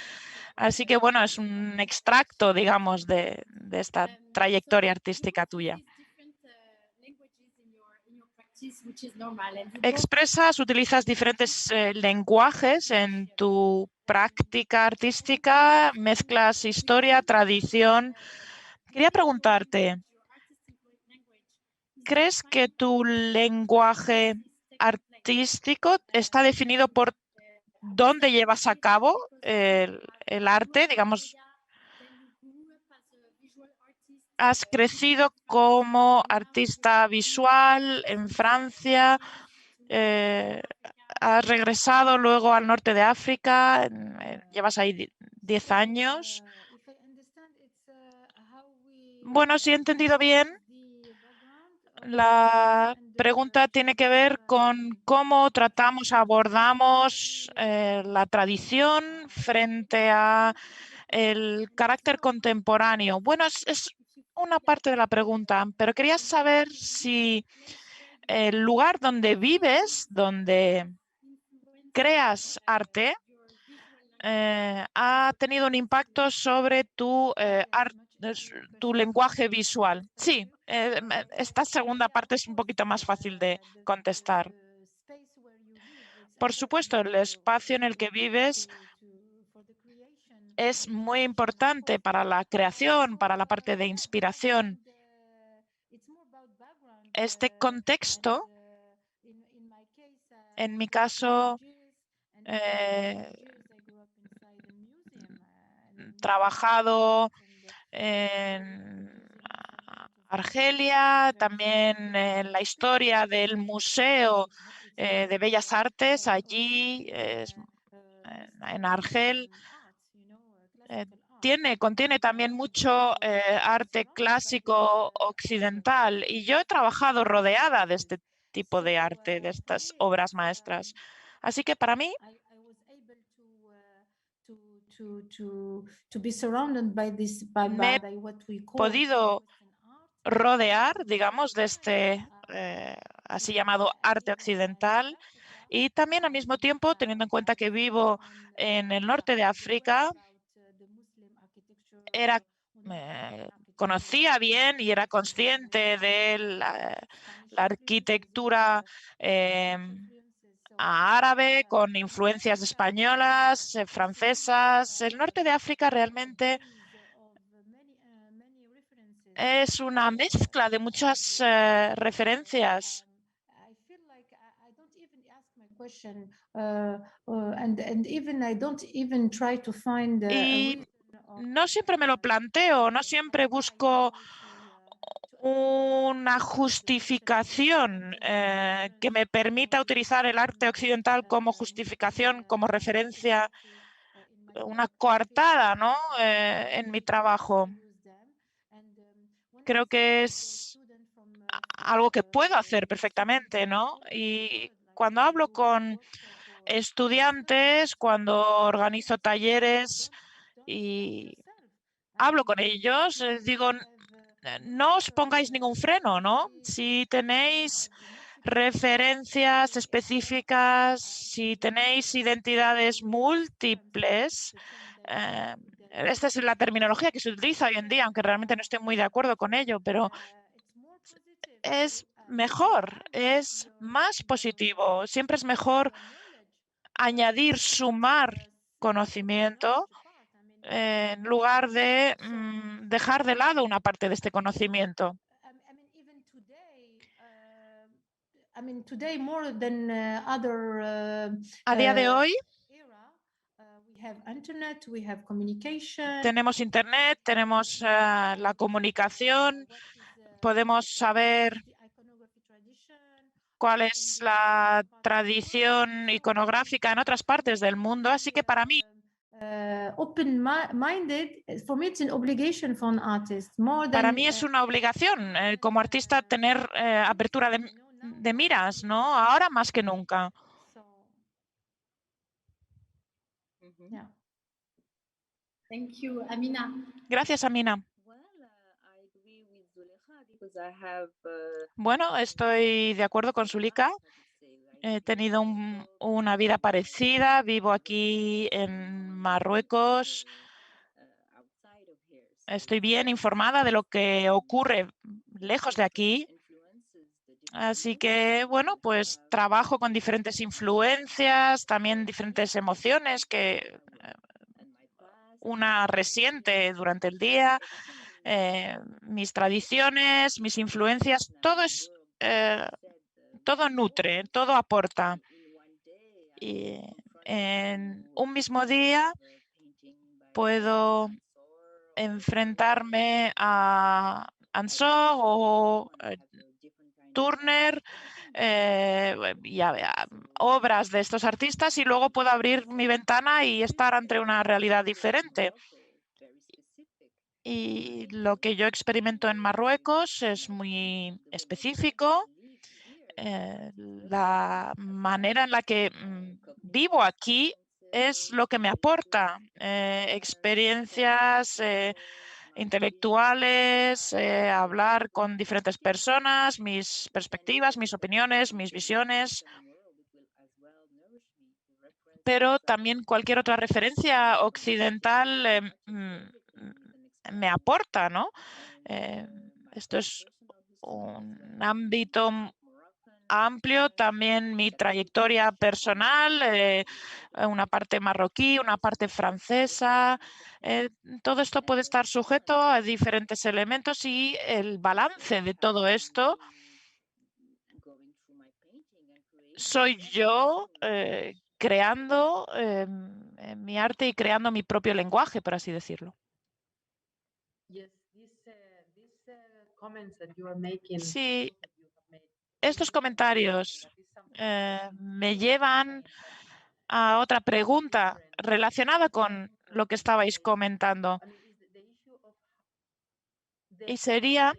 Así que, bueno, es un extracto, digamos, de esta trayectoria artística tuya. Utilizas diferentes lenguajes en tu práctica artística, mezclas historia, tradición. Quería preguntarte, ¿crees que tu lenguaje artístico está definido por dónde llevas a cabo el arte? Digamos, has crecido como artista visual en Francia, has regresado luego al norte de África, llevas ahí 10 años. Bueno, si he entendido bien, la pregunta tiene que ver con cómo tratamos, abordamos la tradición frente a el carácter contemporáneo. Bueno, es una parte de la pregunta, pero quería saber si el lugar donde vives, donde creas arte, ha tenido un impacto sobre tu lenguaje visual. Sí, esta segunda parte es un poquito más fácil de contestar. Por supuesto, el espacio en el que vives es muy importante para la creación, para la parte de inspiración. Este contexto, en mi caso, trabajado en Argelia, también en la historia del Museo de Bellas Artes, allí en Argel. Contiene también mucho arte clásico occidental y yo he trabajado rodeada de este tipo de arte, de estas obras maestras. Así que para mí me he podido rodear, digamos, de este así llamado arte occidental y también al mismo tiempo, teniendo en cuenta que vivo en el norte de África, conocía bien y era consciente de la arquitectura árabe con influencias españolas, francesas. El norte de África realmente es una mezcla de muchas referencias. Y no siempre me lo planteo, no siempre busco una justificación que me permita utilizar el arte occidental como justificación, como referencia, una coartada, ¿no? En mi trabajo. Creo que es algo que puedo hacer perfectamente, ¿no? Y cuando hablo con estudiantes, cuando organizo talleres y hablo con ellos, les digo, no os pongáis ningún freno, ¿no? Si tenéis referencias específicas, si tenéis identidades múltiples, esta es la terminología que se utiliza hoy en día, aunque realmente no estoy muy de acuerdo con ello, pero es mejor, es más positivo. Siempre es mejor añadir, sumar conocimiento en lugar de dejar de lado una parte de este conocimiento. A día de hoy tenemos Internet, tenemos la comunicación, podemos saber cuál es la tradición iconográfica en otras partes del mundo. Así que para mí open-minded. For me, it's an obligation for an artist more Para than mí es una obligación como artista tener apertura de miras, ¿no? Ahora más que nunca. yeah. Thank you, Amina. Gracias, Amina. Bueno, estoy de acuerdo con Zulika. He tenido una vida parecida. Vivo aquí en Marruecos. Estoy bien informada de lo que ocurre lejos de aquí. Así que, bueno, pues trabajo con diferentes influencias, también diferentes emociones que una resiente durante el día, mis tradiciones, mis influencias, todo nutre, todo aporta. Y en un mismo día puedo enfrentarme a Ansó o Turner y a obras de estos artistas, y luego puedo abrir mi ventana y estar ante una realidad diferente. Y lo que yo experimento en Marruecos es muy específico. La manera en la que vivo aquí es lo que me aporta experiencias intelectuales, hablar con diferentes personas, mis perspectivas, mis opiniones, mis visiones, pero también cualquier otra referencia occidental me aporta, ¿no? Esto es un ámbito amplio, también mi trayectoria personal, una parte marroquí, una parte francesa. Todo esto puede estar sujeto a diferentes elementos y el balance de todo esto soy yo creando mi arte y creando mi propio lenguaje, por así decirlo. Sí, estos comentarios me llevan a otra pregunta relacionada con lo que estabais comentando. Y sería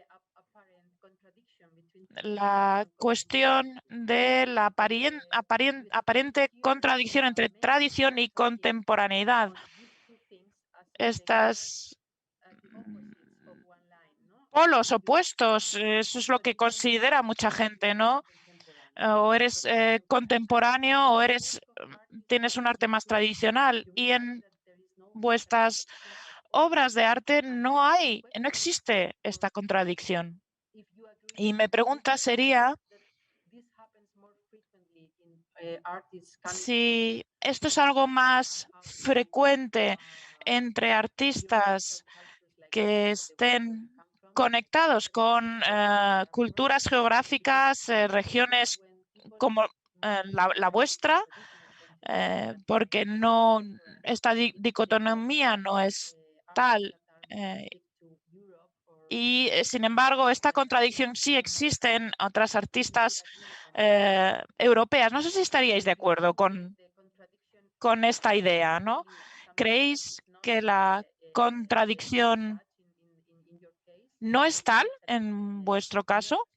la cuestión de la aparente contradicción entre tradición y contemporaneidad. Estas polos opuestos, eso es lo que considera mucha gente, ¿no? O eres contemporáneo o tienes un arte más tradicional, y en vuestras obras de arte no existe esta contradicción. Y mi pregunta sería si esto es algo más frecuente entre artistas que estén conectados con culturas geográficas, regiones como la vuestra, porque esta dicotomía no es tal. Y, sin embargo, esta contradicción sí existe en otras artistas europeas. No sé si estaríais de acuerdo con esta idea, ¿no? ¿Creéis que la contradicción no es tal en vuestro caso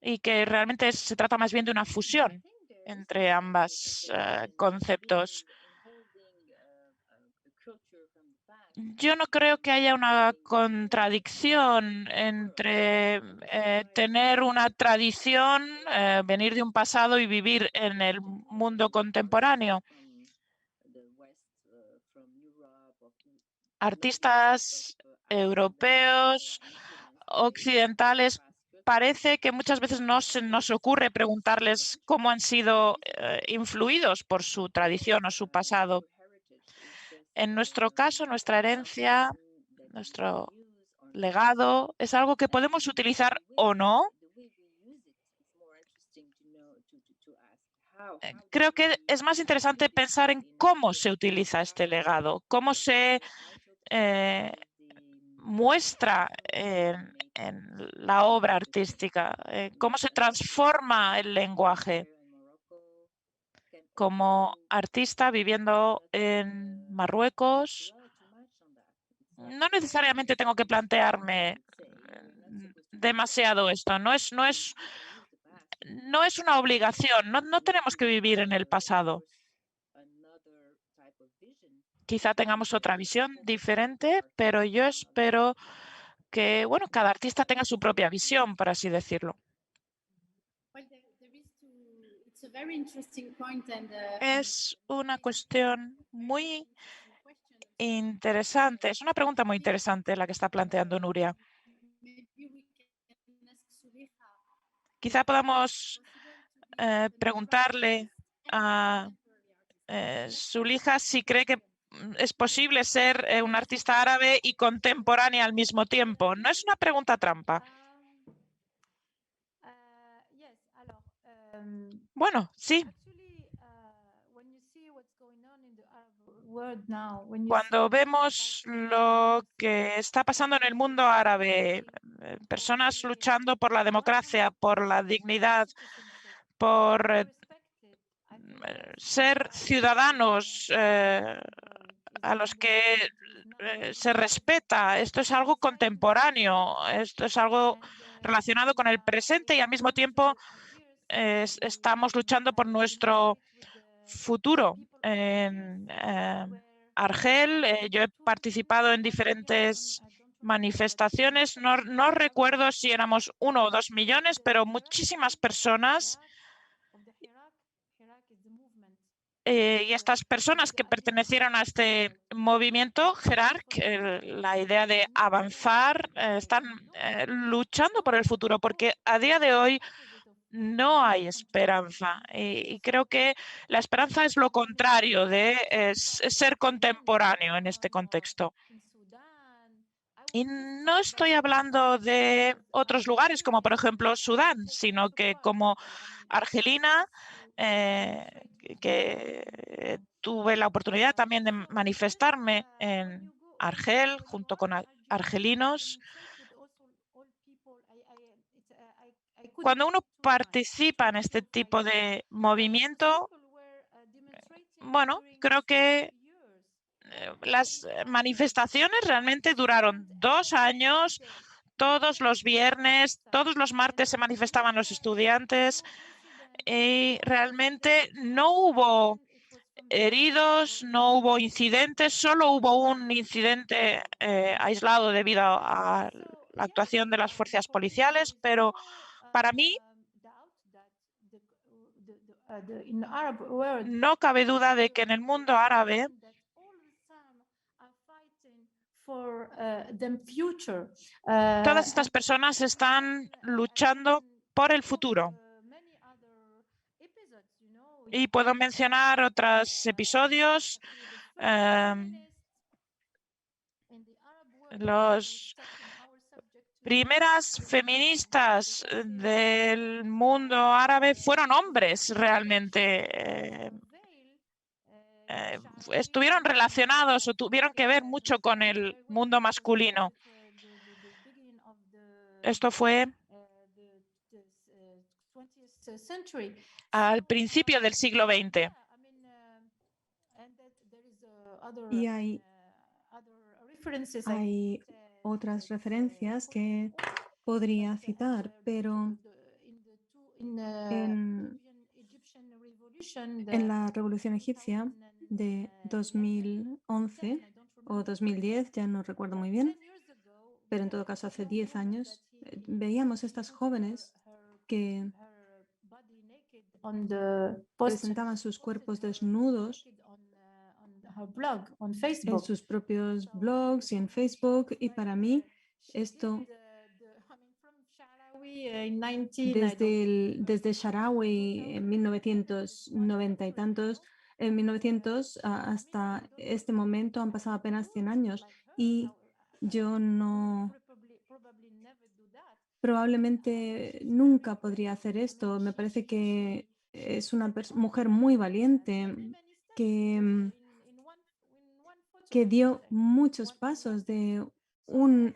y que realmente se trata más bien de una fusión entre ambos conceptos? Yo no creo que haya una contradicción entre tener una tradición, venir de un pasado y vivir en el mundo contemporáneo. Artistas europeos, occidentales, parece que muchas veces no se nos ocurre preguntarles cómo han sido influidos por su tradición o su pasado. En nuestro caso, nuestra herencia, nuestro legado, es algo que podemos utilizar o no. Creo que es más interesante pensar en cómo se utiliza este legado, cómo se muestra en la obra artística, cómo se transforma el lenguaje. como artista viviendo en Marruecos, no necesariamente tengo que plantearme demasiado esto. No es una obligación. No tenemos que vivir en el pasado. Quizá tengamos otra visión diferente, pero yo espero que, bueno, cada artista tenga su propia visión, por así decirlo. It's a very interesting point and Es una cuestión muy interesante. Es una pregunta muy interesante la que está planteando Nuria. maybe we can ask Suleja. Quizá podamos preguntarle a Zulija si cree que es posible ser un artista árabe y contemporánea al mismo tiempo. No es una pregunta trampa. Bueno, sí. Cuando vemos lo que está pasando en el mundo árabe, personas luchando por la democracia, por la dignidad, por ser ciudadanos a los que se respeta. Esto es algo contemporáneo, esto es algo relacionado con el presente y al mismo tiempo estamos luchando por nuestro futuro. En Argel, yo he participado en diferentes manifestaciones. No recuerdo si éramos 1 o 2 millones, pero muchísimas personas. Y estas personas que pertenecieron a este movimiento, Gerak, la idea de avanzar, están luchando por el futuro, porque a día de hoy no hay esperanza. Y creo que la esperanza es lo contrario de ser contemporáneo en este contexto. Y no estoy hablando de otros lugares, como por ejemplo Sudán, sino que como argelina, que tuve la oportunidad también de manifestarme en Argel junto con argelinos. Cuando uno participa en este tipo de movimiento, bueno, creo que las manifestaciones realmente duraron 2 años. Todos los viernes, todos los martes se manifestaban los estudiantes y realmente no hubo heridos, no hubo incidentes, solo hubo un incidente aislado debido a la actuación de las fuerzas policiales, pero para mí no cabe duda de que en el mundo árabe todas estas personas están luchando por el futuro. Y puedo mencionar otros episodios. Los primeras feministas del mundo árabe fueron hombres realmente. Estuvieron relacionados o tuvieron que ver mucho con el mundo masculino. Esto fue al principio del siglo XX. Y hay otras referencias que podría citar, pero en la Revolución Egipcia de 2011 o 2010, ya no recuerdo muy bien, pero en todo caso hace 10 años, veíamos estas jóvenes que presentaban sus cuerpos desnudos en sus propios blogs y en Facebook, y para mí esto desde Sharawi en 1990 y tantos, en 1900 hasta este momento han pasado apenas 100 años y yo probablemente nunca podría hacer esto. Me parece que es una mujer muy valiente que dio muchos pasos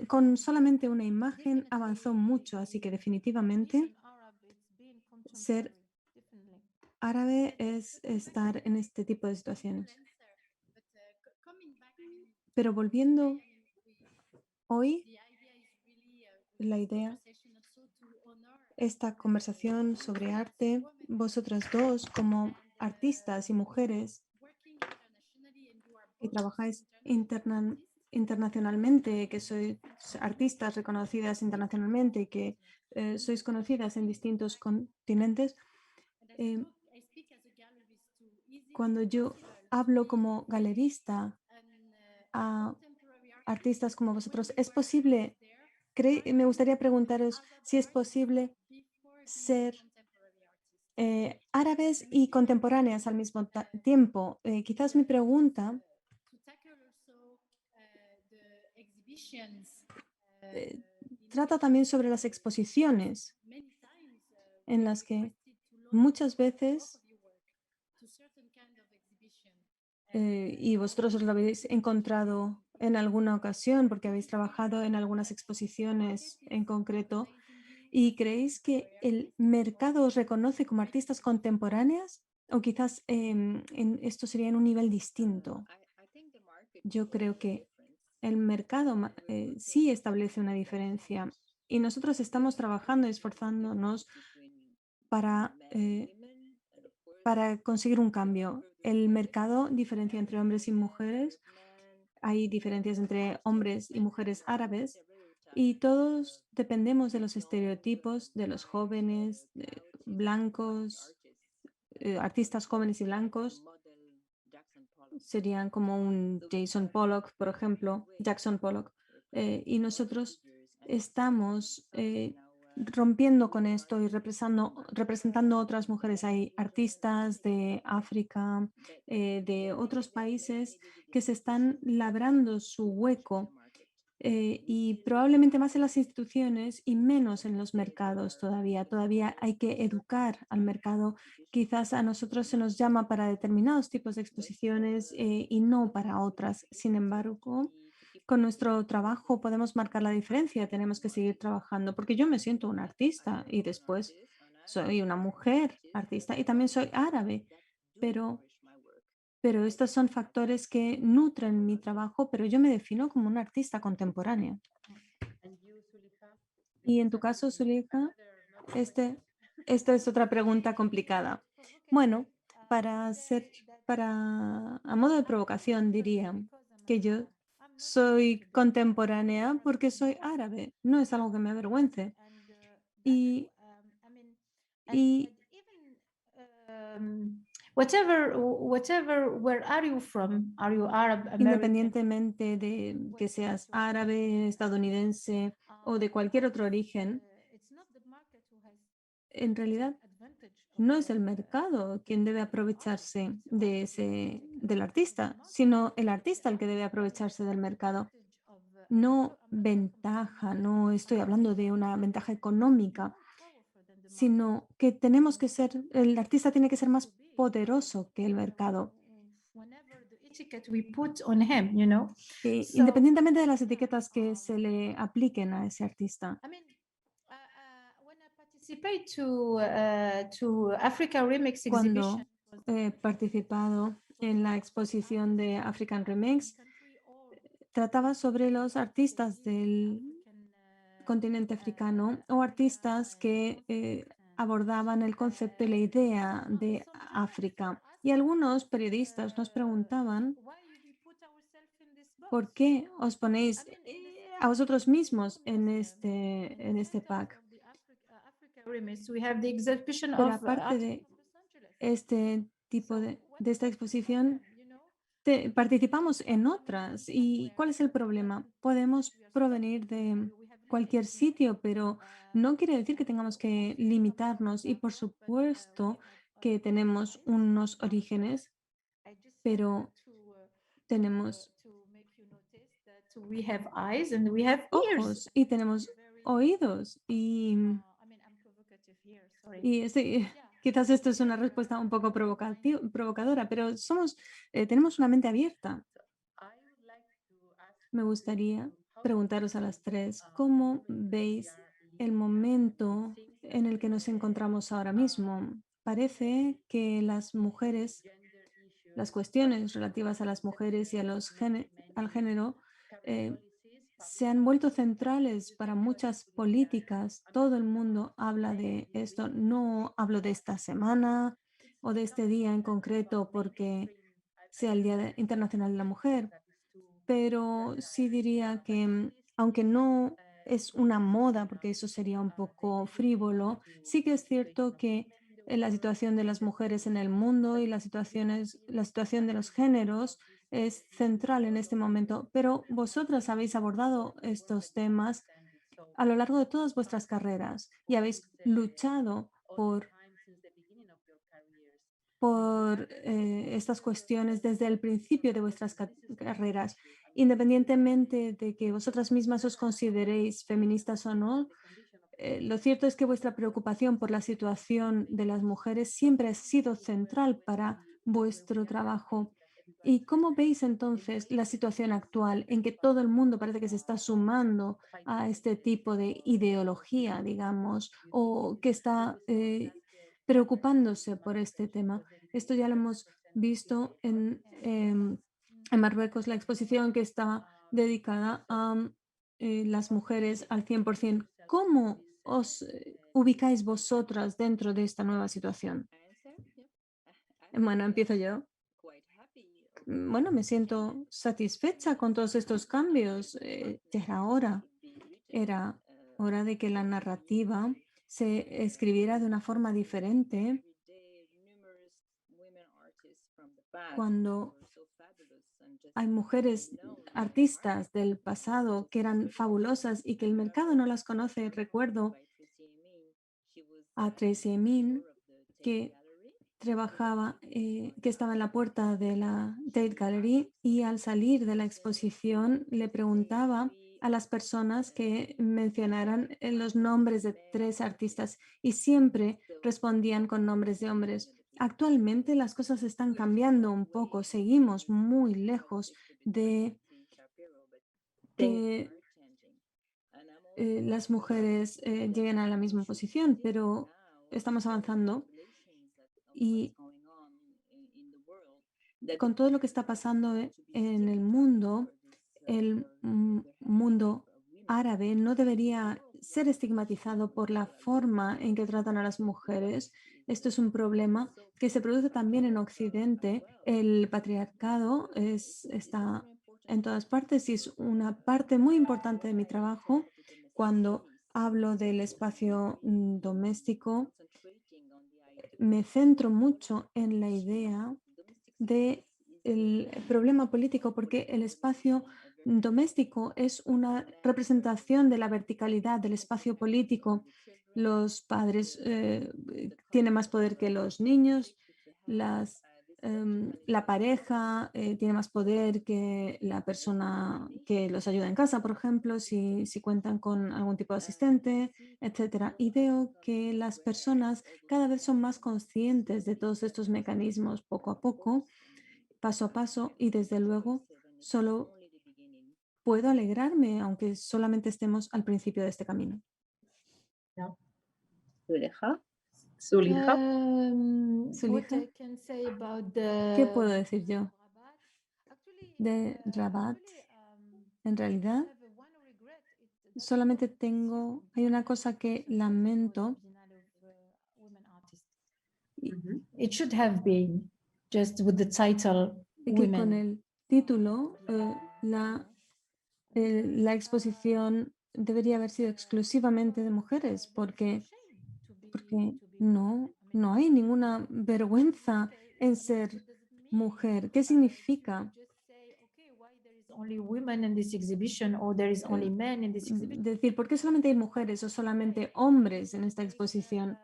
con solamente una imagen avanzó mucho, así que definitivamente ser árabe es estar en este tipo de situaciones. Pero volviendo hoy, la idea, esta conversación sobre arte, vosotras dos como artistas y mujeres que trabajáis internacionalmente, que sois artistas reconocidas internacionalmente, que sois conocidas en distintos continentes, eh, cuando yo hablo como galerista a artistas como vosotros, ¿es posible? Me gustaría preguntaros si es posible ser árabes y contemporáneas al mismo tiempo. Quizás mi pregunta eh, trata también sobre las exposiciones en las que muchas veces, y vosotros os lo habéis encontrado en alguna ocasión porque habéis trabajado en algunas exposiciones en concreto, ¿y creéis que el mercado os reconoce como artistas contemporáneas? O quizás esto sería en un nivel distinto. Yo creo que el mercado sí establece una diferencia y nosotros estamos trabajando y esforzándonos para, para conseguir un cambio. El mercado diferencia entre hombres y mujeres. Hay diferencias entre hombres y mujeres árabes y todos dependemos de los estereotipos de los jóvenes, blancos, artistas jóvenes y blancos. Serían como un Jason Pollock, por ejemplo, Jackson Pollock. Y nosotros estamos rompiendo con esto y representando otras mujeres. Hay artistas de África, de otros países que se están labrando su hueco y probablemente más en las instituciones y menos en los mercados todavía. Todavía hay que educar al mercado. Quizás a nosotros se nos llama para determinados tipos de exposiciones y no para otras. Sin embargo, con nuestro trabajo podemos marcar la diferencia. Tenemos que seguir trabajando porque yo me siento una artista y después soy una mujer artista y también soy árabe, pero estos son factores que nutren mi trabajo, pero yo me defino como una artista contemporánea. Y en tu caso, Zuleika, esta es otra pregunta complicada. Bueno, a modo de provocación diría que yo soy contemporánea porque soy árabe. No es algo que me avergüence. Y, y Where are you from? Are you Arab, American? independientemente de que seas árabe, estadounidense o de cualquier otro origen, en realidad no es el mercado quien debe aprovecharse del artista, sino el artista el que debe aprovecharse del mercado. No ventaja, no estoy hablando de una ventaja económica, sino que el artista tiene que ser más poderoso que el mercado. Independientemente de las etiquetas que se le apliquen a ese artista. Cuando he participado en la exposición de African Remix, trataba sobre los artistas del continente africano o artistas que abordaban el concepto y la idea de África. Y algunos periodistas nos preguntaban, ¿por qué os ponéis a vosotros mismos en este pack? Pero aparte de este tipo de esta exposición, participamos en otras. ¿Y cuál es el problema? Podemos provenir de cualquier sitio, pero no quiere decir que tengamos que limitarnos. Y por supuesto que tenemos unos orígenes, pero tenemos ojos y tenemos oídos. Quizás esto es una respuesta un poco provocadora, pero tenemos una mente abierta. Me gustaría preguntaros a las tres, ¿cómo veis el momento en el que nos encontramos ahora mismo? parece que las mujeres, las cuestiones relativas a las mujeres y a al género eh, se han vuelto centrales para muchas políticas. Todo el mundo habla de esto. No hablo de esta semana o de este día en concreto porque sea el Internacional de la Mujer, pero sí diría que aunque no es una moda, porque eso sería un poco frívolo, sí que es cierto que la situación de las mujeres en el mundo y la situación de los géneros es central en este momento, pero vosotras habéis abordado estos temas a lo largo de todas vuestras carreras y habéis luchado por estas cuestiones desde el principio de vuestras carreras, independientemente de que vosotras mismas os consideréis feministas o no. Lo cierto es que vuestra preocupación por la situación de las mujeres siempre ha sido central para vuestro trabajo. ¿Y cómo veis entonces la situación actual en que todo el mundo parece que se está sumando a este tipo de ideología, digamos, o que está preocupándose por este tema? Esto ya lo hemos visto en Marruecos, la exposición que está dedicada a las mujeres al 100%. ¿Cómo os ubicáis vosotras dentro de esta nueva situación? Bueno, empiezo yo. Bueno, me siento satisfecha con todos estos cambios. Ya era hora de que la narrativa se escribiera de una forma diferente cuando hay mujeres artistas del pasado que eran fabulosas y que el mercado no las conoce. Recuerdo a Tracy Emin, que que estaba en la puerta de la Tate Gallery y al salir de la exposición le preguntaba a las personas que mencionaran los nombres de 3 artistas y siempre respondían con nombres de hombres. Actualmente las cosas están cambiando un poco, seguimos muy lejos de que las mujeres lleguen a la misma posición, pero estamos avanzando y con todo lo que está pasando en el mundo, el mundo árabe no debería ser estigmatizado por la forma en que tratan a las mujeres. Esto es un problema que se produce también en Occidente. El patriarcado está en todas partes y es una parte muy importante de mi trabajo cuando hablo del espacio doméstico. Me centro mucho en la idea de el problema político, porque el espacio doméstico es una representación de la verticalidad del espacio político. Los padres tienen más poder que los niños, la pareja tiene más poder que la persona que los ayuda en casa, por ejemplo, si cuentan con algún tipo de asistente, etcétera. Y veo que las personas cada vez son más conscientes de todos estos mecanismos poco a poco, paso a paso, y desde luego solo puedo alegrarme, aunque solamente estemos al principio de este camino. Zulija. What Zulija, I can say about ¿qué puedo the decir yo Rabat? Actually, de Rabat? En I just realidad, have one regret. That solamente hay una cosa que lamento women artists. y It should have been just with the title y que con women. el título la exposición debería haber sido exclusivamente de mujeres, porque no hay ninguna vergüenza en ser mujer. ¿Qué significa Only women in this exhibition, or there is only men in this exhibition? decir por qué solamente hay mujeres o solamente hombres en esta exposición?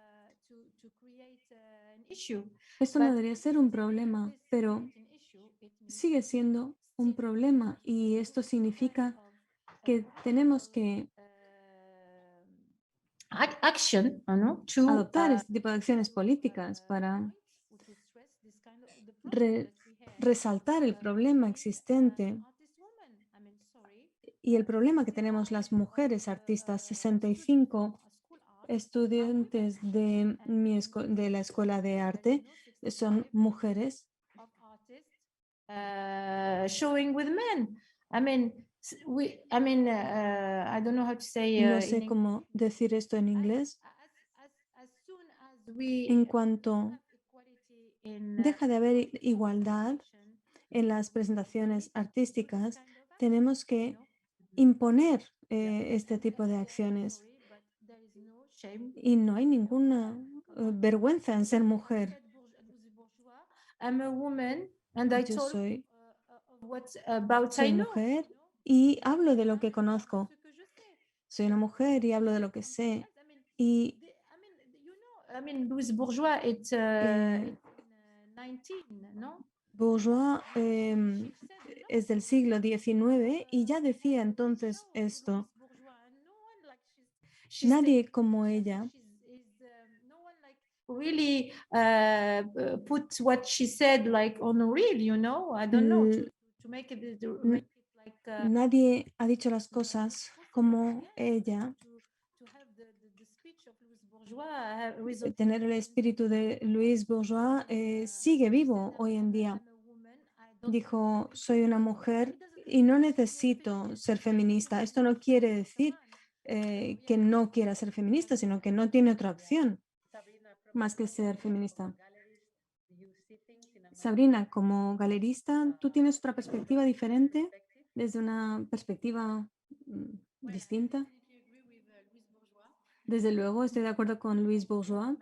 To create an issue. Esto no But debería ser un problema, pero an issue, it means sigue siendo un problema y esto significa que tenemos que action, no? To adoptar este tipo de acciones políticas para resaltar el problema existente y el problema que tenemos las mujeres artistas. 65 estudiantes de, de la escuela de arte son mujeres. Showing with men. I mean, I don't know how to say. No sé cómo decir esto en inglés. As soon as we En cuanto equality in, deja de haber igualdad en las presentaciones artísticas, tenemos que imponer este tipo de acciones. Y no hay ninguna vergüenza en ser mujer. I'm a woman and I Yo talk soy what about I Soy know. mujer y hablo de lo que conozco. Soy una mujer y hablo de lo que sé. Y Louis Bourgeois, it's Eh, 19, no? Bourgeois es del siglo XIX y ya decía entonces esto. Nadie como ella Really put what she said like on a reel, you know? I don't know, l- to make it, like nadie ha dicho las cosas como ella. to have the speech of Louis Bourgeois Tener el espíritu de Louis Bourgeois sigue vivo hoy en día. Dijo, soy una mujer y no necesito ser feminista. Esto no quiere decir que no quiera ser feminista, sino que no tiene otra opción más que ser feminista. Sabrina, como galerista, ¿tú tienes otra perspectiva diferente desde una perspectiva distinta? Desde luego, estoy de acuerdo con Louis Bourgeois.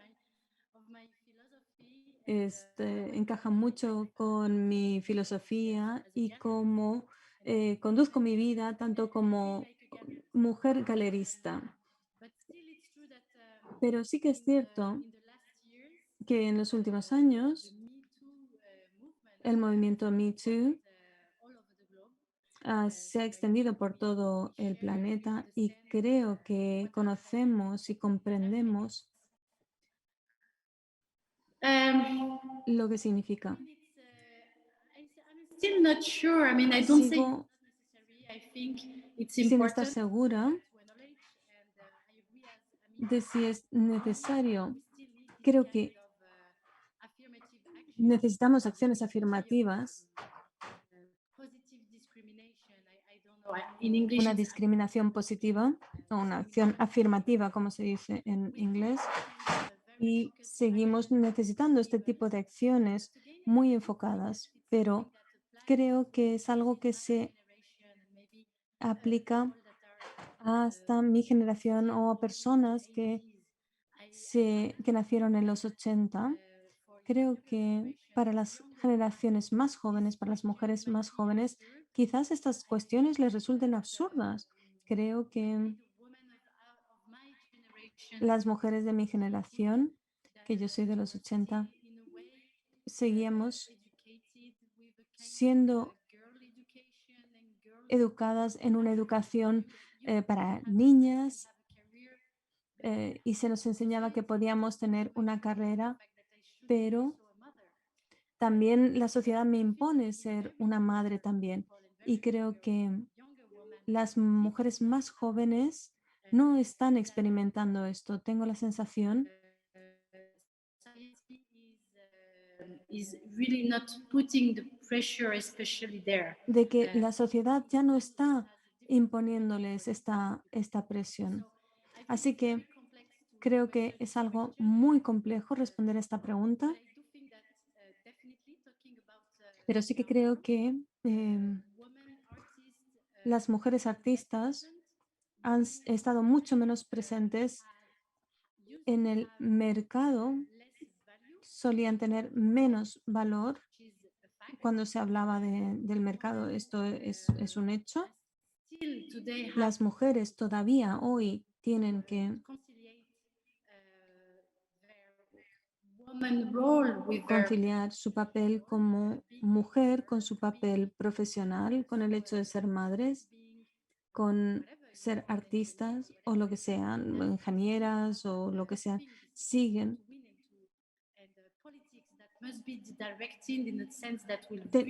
Encaja mucho con mi filosofía y cómo conduzco mi vida, tanto como mujer galerista. Pero sí que es cierto que en los últimos años el movimiento Me Too se ha extendido por todo el planeta y creo que conocemos y comprendemos lo que significa. Still not sure. I mean, I don't say Sigo necessary. I think it's sin estar important segura de si es necesario. Creo que necesitamos acciones afirmativas. In English, Una it's discriminación positiva o una acción afirmativa, como se dice en inglés. Y seguimos necesitando este tipo de acciones muy enfocadas, pero creo que es algo que se aplica hasta mi generación o a personas que nacieron en los 80. Creo que para las generaciones más jóvenes, para las mujeres más jóvenes, quizás estas cuestiones les resulten absurdas. Creo que las mujeres de mi generación, que yo soy de los 80, seguíamos siendo educadas en una educación para niñas y se nos enseñaba que podíamos tener una carrera, pero también la sociedad me impone ser una madre también. Y creo que las mujeres más jóvenes no están experimentando esto. Tengo la sensación is really not putting the pressure, especially there. de que la sociedad ya no está imponiéndoles esta presión. Así que creo que es algo muy complejo responder a esta pregunta, pero sí que creo que las mujeres artistas han estado mucho menos presentes en el mercado, solían tener menos valor cuando se hablaba del mercado. Esto es un hecho. Las mujeres todavía hoy tienen que conciliar su papel como mujer con su papel profesional, con el hecho de ser madres, con ser artistas o lo que sean, ingenieras o lo que sean, siguen.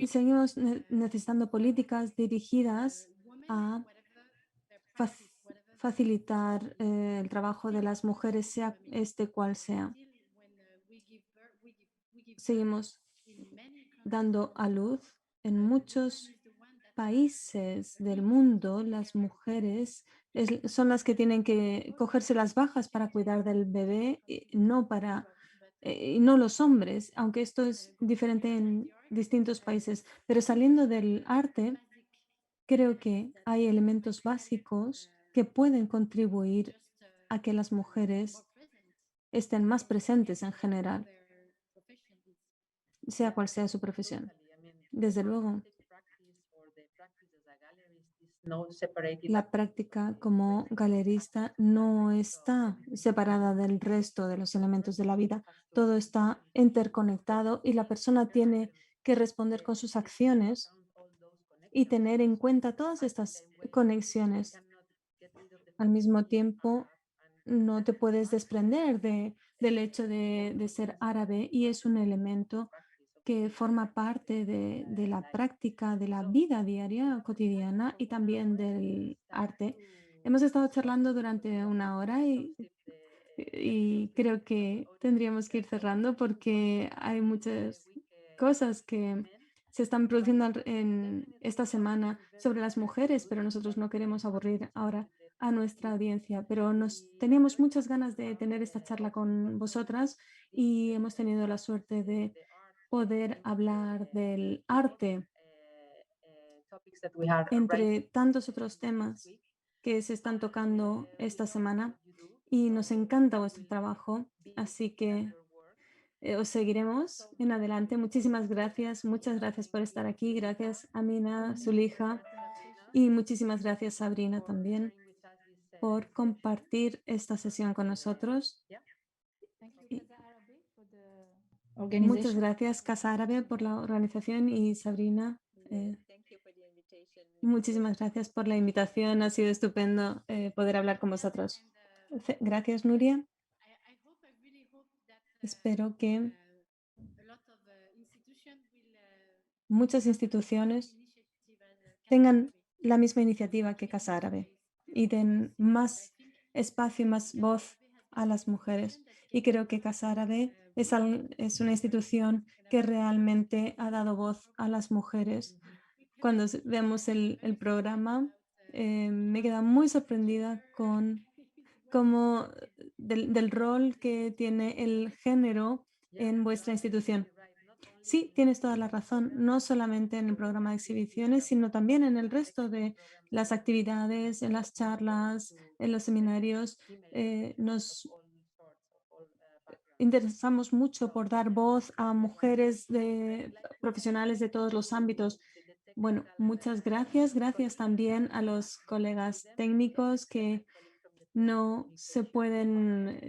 Seguimos necesitando políticas dirigidas a facilitar el trabajo de las mujeres, sea este cual sea. Seguimos dando a luz en muchos países del mundo. Las mujeres son las que tienen que cogerse las bajas para cuidar del bebé, y no los hombres, aunque esto es diferente en distintos países. Pero saliendo del arte, creo que hay elementos básicos que pueden contribuir a que las mujeres estén más presentes en general, sea cual sea su profesión. Desde luego, la práctica como galerista no está separada del resto de los elementos de la vida. Todo está interconectado y la persona tiene que responder con sus acciones y tener en cuenta todas estas conexiones. Al mismo tiempo, no te puedes desprender del hecho de ser árabe, y es un elemento que forma parte de la práctica de la vida diaria, cotidiana, y también del arte. Hemos estado charlando durante una hora y creo que tendríamos que ir cerrando porque hay muchas cosas que se están produciendo en esta semana sobre las mujeres, pero nosotros no queremos aburrir ahora a nuestra audiencia, pero teníamos muchas ganas de tener esta charla con vosotras y hemos tenido la suerte de poder hablar del arte entre tantos otros temas que se están tocando esta semana, y nos encanta vuestro trabajo, así que os seguiremos en adelante. Muchísimas gracias, muchas gracias por estar aquí. Gracias, Amina, Zulija, y muchísimas gracias, Sabrina, también por compartir esta sesión con nosotros. Muchas gracias, Casa Árabe, por la organización, y Sabrina, muchísimas gracias por la invitación. Ha sido estupendo poder hablar con vosotros. Gracias, Nuria. Espero que muchas instituciones tengan la misma iniciativa que Casa Árabe y den más espacio y más voz a las mujeres. Y creo que Casa Árabe es una institución que realmente ha dado voz a las mujeres. Cuando vemos el programa, me queda muy sorprendida del rol que tiene el género en vuestra institución. Sí, tienes toda la razón, no solamente en el programa de exhibiciones, sino también en el resto de las actividades, en las charlas, en los seminarios. Nos interesamos mucho por dar voz a mujeres profesionales de todos los ámbitos. Bueno, muchas gracias. Gracias también a los colegas técnicos que no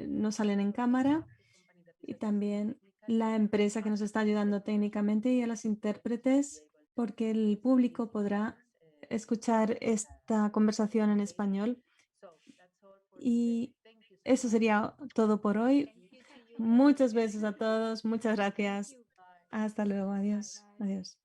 no salen en cámara, y también la empresa que nos está ayudando técnicamente, y a los intérpretes, porque el público podrá escuchar esta conversación en español. Y eso sería todo por hoy. Muchas besos a todos. Muchas gracias. Hasta luego. Adiós. Adiós.